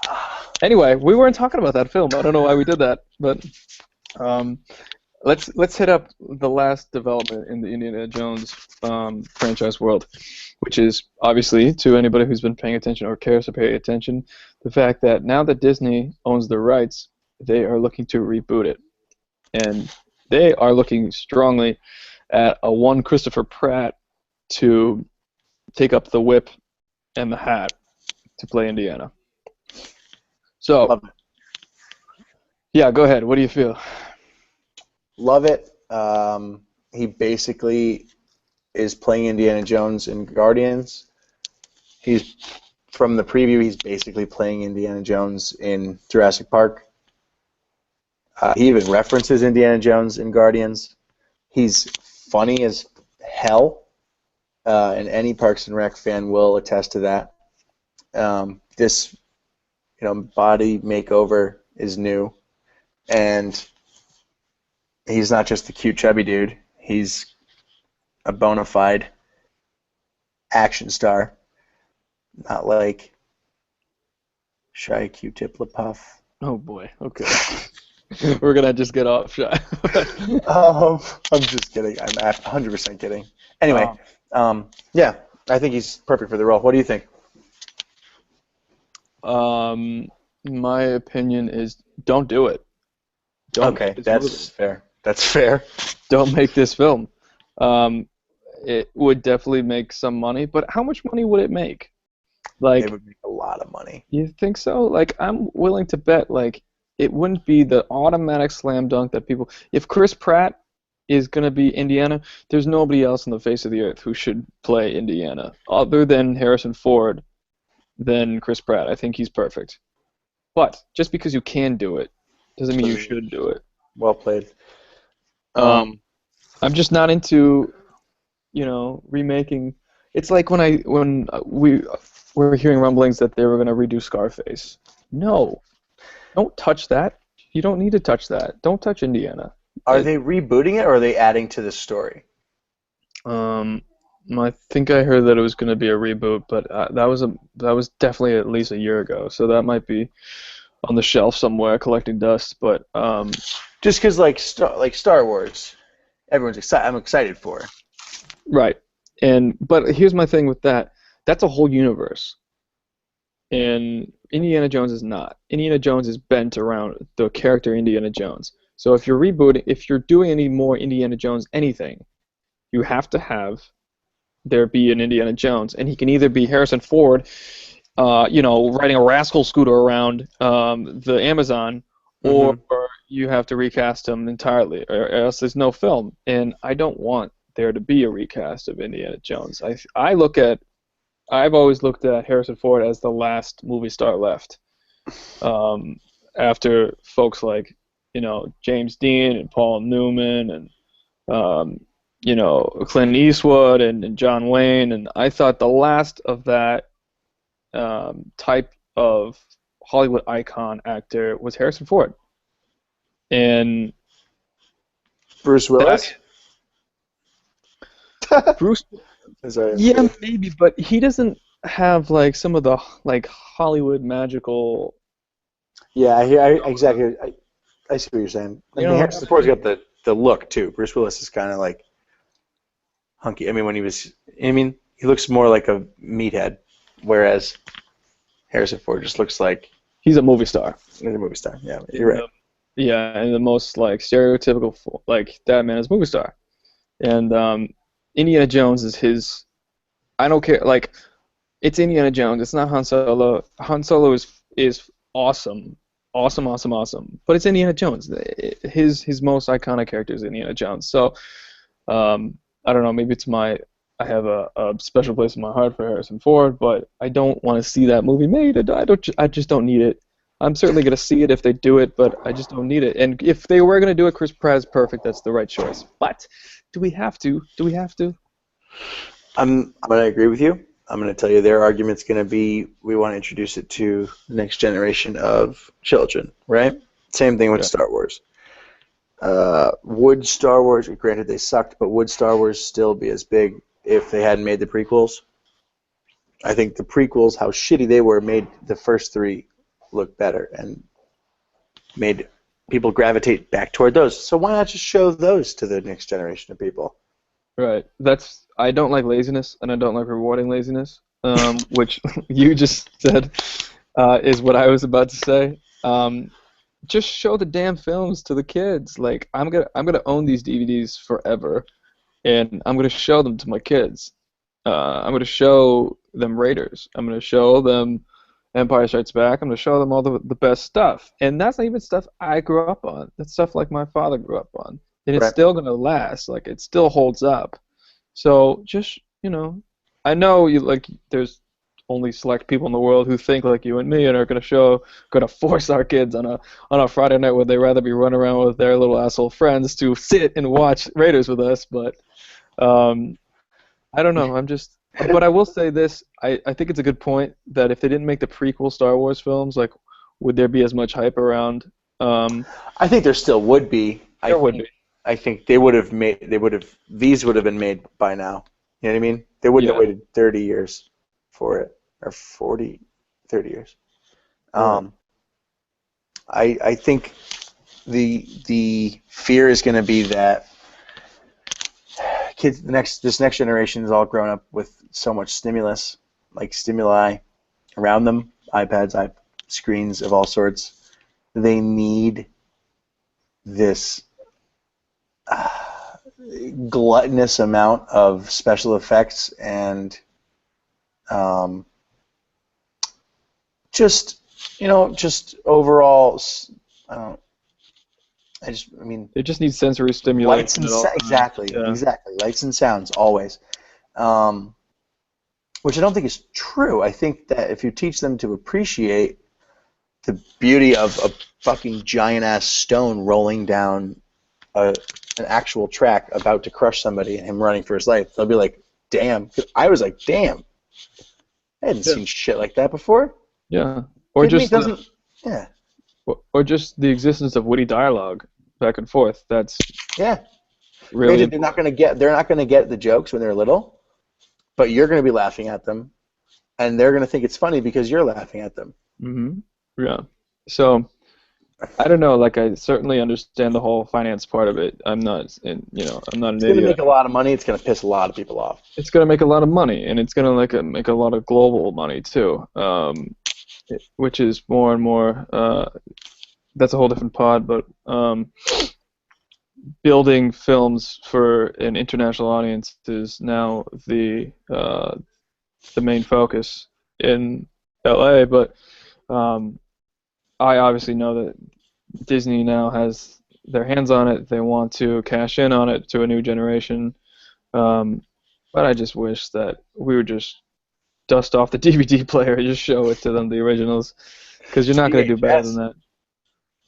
Speaker 1: anyway, we weren't talking about that film. I don't know why we did that, but let's hit up the last development in the Indiana Jones franchise world, which is obviously, to anybody who's been paying attention or cares to pay attention, the fact that now that Disney owns the rights, they are looking to reboot it, and they are looking strongly at a one Christopher Pratt to take up the whip and the hat to play Indiana. So,
Speaker 2: love it.
Speaker 1: Yeah, go ahead. What do you feel?
Speaker 2: Love it. He basically is playing Indiana Jones in Guardians. He's from the preview. He's basically playing Indiana Jones in Jurassic Park. He even references Indiana Jones in Guardians. He's funny as hell, and any Parks and Rec fan will attest to that. This, body makeover is new, and he's not just a cute chubby dude. He's a bona fide action star, not like shy Q-tip LaPuff.
Speaker 1: Oh boy. Okay. We're gonna just get off Shia.
Speaker 2: I'm just kidding. I'm 100% kidding. Anyway, yeah, I think he's perfect for the role. What do you think?
Speaker 1: My opinion is don't do it. Don't
Speaker 2: Okay, that's fair. That's fair.
Speaker 1: Don't make this film. It would definitely make some money, but how much money would it make? Like,
Speaker 2: It would make a lot of money.
Speaker 1: you think so? Like, I'm willing to bet, like, it wouldn't be the automatic slam dunk that people... If Chris Pratt is going to be Indiana, there's nobody else on the face of the earth who should play Indiana, other than Harrison Ford, than Chris Pratt. I think he's perfect. But just because you can do it doesn't mean you should do it.
Speaker 2: Well played.
Speaker 1: I'm just not into, remaking. It's like when we were hearing rumblings that they were going to redo Scarface. No, don't touch that. You don't need to touch that. Don't touch Indiana.
Speaker 2: Are they rebooting it, or are they adding to the story?
Speaker 1: I think I heard that it was going to be a reboot, but that was definitely at least a year ago. So that might be on the shelf somewhere collecting dust. But
Speaker 2: just because like Star Wars, everyone's excited. I'm excited for.
Speaker 1: Right. But here's my thing with that. That's a whole universe. And Indiana Jones is not. Indiana Jones is bent around the character Indiana Jones. So if you're doing any more Indiana Jones anything, you have to have there be an Indiana Jones, and he can either be Harrison Ford, riding a rascal scooter around the Amazon, or you have to recast him entirely, or else there's no film. And I don't want there to be a recast of Indiana Jones. I've always looked at Harrison Ford as the last movie star left, after folks like James Dean and Paul Newman and Clint Eastwood and John Wayne, and I thought the last of that type of Hollywood icon actor was Harrison Ford. And
Speaker 2: Bruce Willis?
Speaker 1: Bruce, maybe, but he doesn't have like some of the like Hollywood magical,
Speaker 2: Yeah, exactly. I see what you're saying.
Speaker 1: you
Speaker 2: And
Speaker 1: know what
Speaker 2: Harrison
Speaker 1: I
Speaker 2: Ford's
Speaker 1: mean?
Speaker 2: got the look too. Bruce Willis is kind of like hunky. I mean, he looks more like a meathead, whereas Harrison Ford just looks like
Speaker 1: He's a movie star.
Speaker 2: he's a movie star. Yeah, you're
Speaker 1: In
Speaker 2: right.
Speaker 1: the Yeah, in the most like stereotypical like that man is a movie star. And Indiana Jones is his. I don't care. Like it's Indiana Jones. It's not Han Solo. Han Solo is awesome, awesome, awesome, awesome. But it's Indiana Jones. His most iconic character is Indiana Jones. So I don't know. Maybe it's my I have a special place in my heart for Harrison Ford, but I don't want to see that movie made. I just don't need it. I'm certainly gonna see it if they do it, but I just don't need it. And if they were gonna do it, Chris Pratt is perfect. That's the right choice. But do we have to? Do we have to?
Speaker 2: I'm going to agree with you. I'm going to tell you their argument's going to be we want to introduce it to the next generation of children, right? Same thing with
Speaker 1: Yeah.
Speaker 2: Star Wars. Would Star Wars, granted they sucked, but would Star Wars still be as big if they hadn't made the prequels? I think the prequels, how shitty they were, made the first three look better and made people gravitate back toward those. So why not just show those to the next generation of people?
Speaker 1: Right. I don't like laziness, and I don't like rewarding laziness. Which you just said is what I was about to say. Just show the damn films to the kids. Like I'm gonna own these DVDs forever, and I'm gonna show them to my kids. I'm gonna show them Raiders. I'm gonna show them Empire Strikes Back. I'm gonna show them all the best stuff, and that's not even stuff I grew up on. That's stuff like my father grew up on, and it's
Speaker 2: Right.
Speaker 1: still gonna last. Like it still holds up. So just I know you like there's only select people in the world who think like you and me and are gonna force our kids on a Friday night where they'd rather be running around with their little asshole friends to sit and watch Raiders with us. But um, I don't know. But I will say this. I think it's a good point that if they didn't make the prequel Star Wars films, like, would there be as much hype around? Um,
Speaker 2: I think there still would be.
Speaker 1: there would be.
Speaker 2: I think these would have been made by now. You know what I mean? They wouldn't have
Speaker 1: Yeah.
Speaker 2: waited 30 years for it, or 40, 30 years.
Speaker 1: Right.
Speaker 2: Um, I think the fear is going to be that this next generation is all grown up with so much stimuli around them, iPads, screens of all sorts. They need this gluttonous amount of special effects and um, just overall. I don't. I mean,
Speaker 1: It just needs sensory
Speaker 2: lights
Speaker 1: stimulation
Speaker 2: and
Speaker 1: at all times. Yeah.
Speaker 2: exactly, lights and sounds always. Um, which I don't think is true. I think that if you teach them to appreciate the beauty of a fucking giant ass stone rolling down an actual track about to crush somebody and him running for his life, they'll be like, damn. 'Cause I was like, damn, I hadn't
Speaker 1: Yeah.
Speaker 2: seen shit like that before.
Speaker 1: Yeah. Or
Speaker 2: Kid me
Speaker 1: just
Speaker 2: doesn't. Yeah,
Speaker 1: or just the existence of witty dialogue back and forth. That's
Speaker 2: yeah.
Speaker 1: really
Speaker 2: Granted,
Speaker 1: important.
Speaker 2: they're not gonna get the jokes when they're little, but you're gonna be laughing at them, and they're gonna think it's funny because you're laughing at them.
Speaker 1: Yeah. So I don't know. Like I certainly understand the whole finance part of it. I'm not an
Speaker 2: It's gonna
Speaker 1: idiot.
Speaker 2: make a lot of money. It's gonna piss a lot of people off.
Speaker 1: It's gonna make a lot of money, and it's gonna make a lot of global money too. Which is more and more. That's a whole different pod, but building films for an international audience is now the main focus in LA. But um, I obviously know that Disney now has their hands on it. They want to cash in on it to a new generation. Um, but I just wish that we would just dust off the DVD player and just show it to them, the originals, because you're not going to do better than
Speaker 2: VHS,
Speaker 1: that.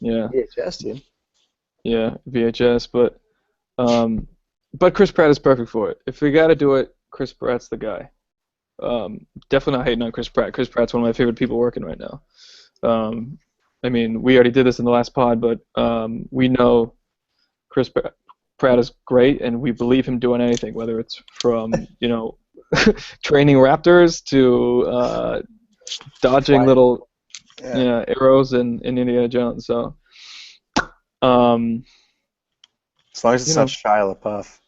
Speaker 1: Yeah,
Speaker 2: VHS, dude.
Speaker 1: yeah, VHS. But Chris Pratt is perfect for it. If we got to do it, Chris Pratt's the guy. Definitely not hating on Chris Pratt. Chris Pratt's one of my favorite people working right now. I mean, we already did this in the last pod, but we know Chris Pratt is great, and we believe him doing anything, whether it's from training raptors to dodging
Speaker 2: Flying.
Speaker 1: little
Speaker 2: Yeah.
Speaker 1: arrows in Indiana Jones. So, um,
Speaker 2: As long as
Speaker 1: you
Speaker 2: it's not
Speaker 1: know,
Speaker 2: Shia LaBeouf.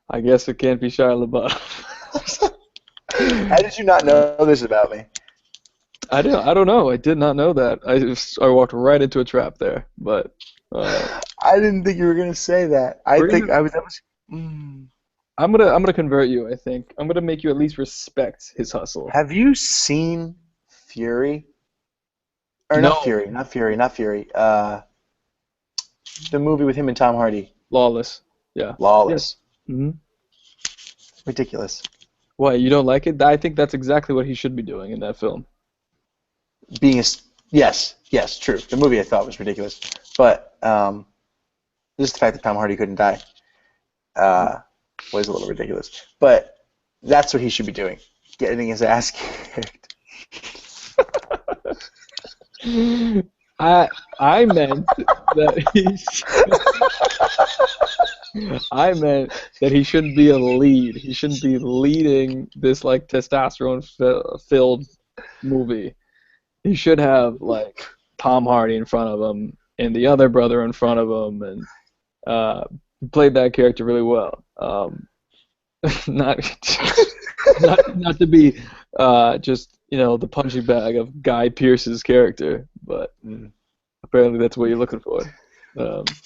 Speaker 1: I guess it can't be Shia LaBeouf.
Speaker 2: How did you not know this about me?
Speaker 1: I don't know. I did not know that. I walked right into a trap there. But
Speaker 2: I didn't think you were gonna say that. I
Speaker 1: we're
Speaker 2: think
Speaker 1: gonna.
Speaker 2: I was. That was. Mm.
Speaker 1: I'm gonna convert you. I think I'm gonna make you at least respect his hustle.
Speaker 2: Have you seen Fury? Or not
Speaker 1: No,
Speaker 2: Fury, not Fury, not Fury. The movie with him and Tom Hardy,
Speaker 1: Lawless. Yeah. Yeah.
Speaker 2: Lawless.
Speaker 1: hmm
Speaker 2: Ridiculous.
Speaker 1: Why you don't like it? I think that's exactly what he should be doing in that film.
Speaker 2: Being a yes, yes, true. The movie I thought was ridiculous, but just the fact that Tom Hardy couldn't die was a little ridiculous. But that's what he should be doing, getting his ass kicked.
Speaker 1: I meant that I meant that he shouldn't be a lead. He shouldn't be leading this like testosterone filled movie. He should have like Tom Hardy in front of him and the other brother in front of him, and he played that character really well. Not not to be just the punching bag of Guy Pearce's character, but apparently that's what you're looking for.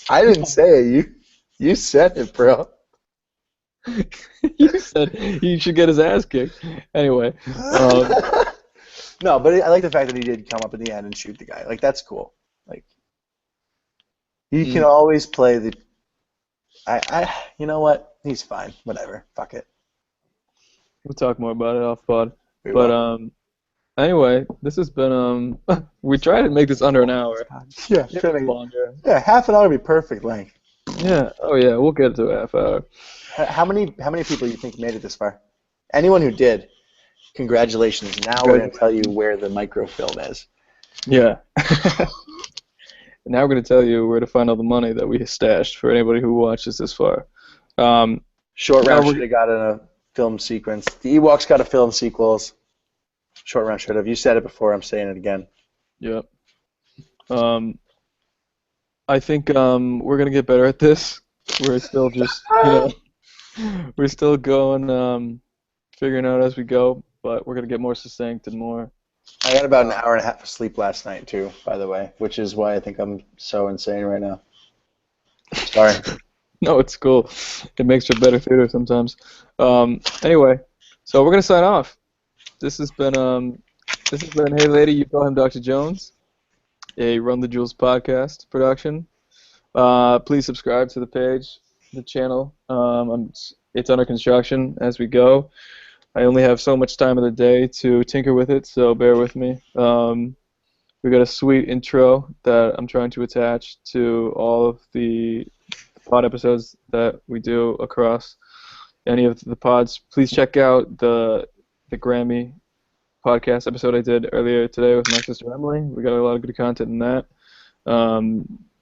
Speaker 2: I didn't say it. You said it, bro.
Speaker 1: You said he should get his ass kicked. Anyway,
Speaker 2: No, but I like the fact that he did come up in the end and shoot the guy. Like that's cool. Like he can always play the. You know what? He's fine. Whatever. Fuck it.
Speaker 1: we'll talk more about it off pod.
Speaker 2: We
Speaker 1: But
Speaker 2: will.
Speaker 1: anyway, this has been we tried to make this under an hour.
Speaker 2: Yeah,
Speaker 1: It was longer.
Speaker 2: yeah. Half an hour would be perfect length.
Speaker 1: Yeah. Oh yeah, we'll get to a half hour.
Speaker 2: How many people do you think made it this far? Anyone who did, congratulations. Now we're going to tell you where the microfilm is.
Speaker 1: Yeah. Now we're going to tell you where to find all the money that we stashed for anybody who watches this far.
Speaker 2: Short
Speaker 1: now
Speaker 2: round
Speaker 1: we're-
Speaker 2: should have got a film sequence. The Ewoks got a film sequels. Short round should have. You said it before. I'm saying it again.
Speaker 1: Yep. I think we're going to get better at this. We're still just, we're still going, figuring out as we go, but we're going to get more succinct and more.
Speaker 2: I got about an hour and a half of sleep last night, too, by the way, which is why I think I'm so insane right now. Sorry.
Speaker 1: No, it's cool. It makes for better theater sometimes. Anyway, so we're going to sign off. This has been Hey Lady, You Call Him Dr. Jones, a Run the Jewels podcast production. Please subscribe to the page, the channel. It's under construction as we go. I only have so much time of the day to tinker with it, so bear with me. We got a sweet intro that I'm trying to attach to all of the pod episodes that we do across any of the pods. Please check out the Grammy podcast episode I did earlier today with my sister Emily. We got a lot of good content in that.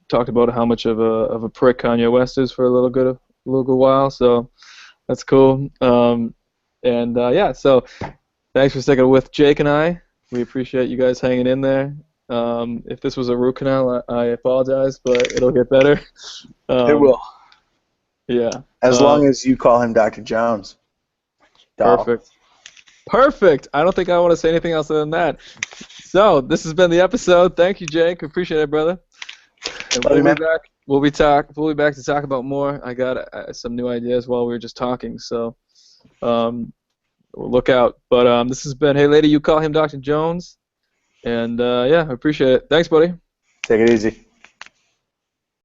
Speaker 1: Talked about how much of a prick Kanye West is for a little good while, so that's cool. So thanks for sticking with Jake and I. We appreciate you guys hanging in there. If this was a root canal, I apologize, but it'll get better.
Speaker 2: It will.
Speaker 1: Yeah.
Speaker 2: As long as you call him Dr. Jones. Doll.
Speaker 1: Perfect. I don't think I want to say anything else other than that. So this has been the episode. Thank you, Jake. Appreciate it, brother. And we'll be back. We'll be back to talk about more. I got some new ideas while we were just talking, so look out. But this has been Hey Lady, You Call Him Dr. Jones, and I appreciate it. Thanks, buddy.
Speaker 2: Take it easy.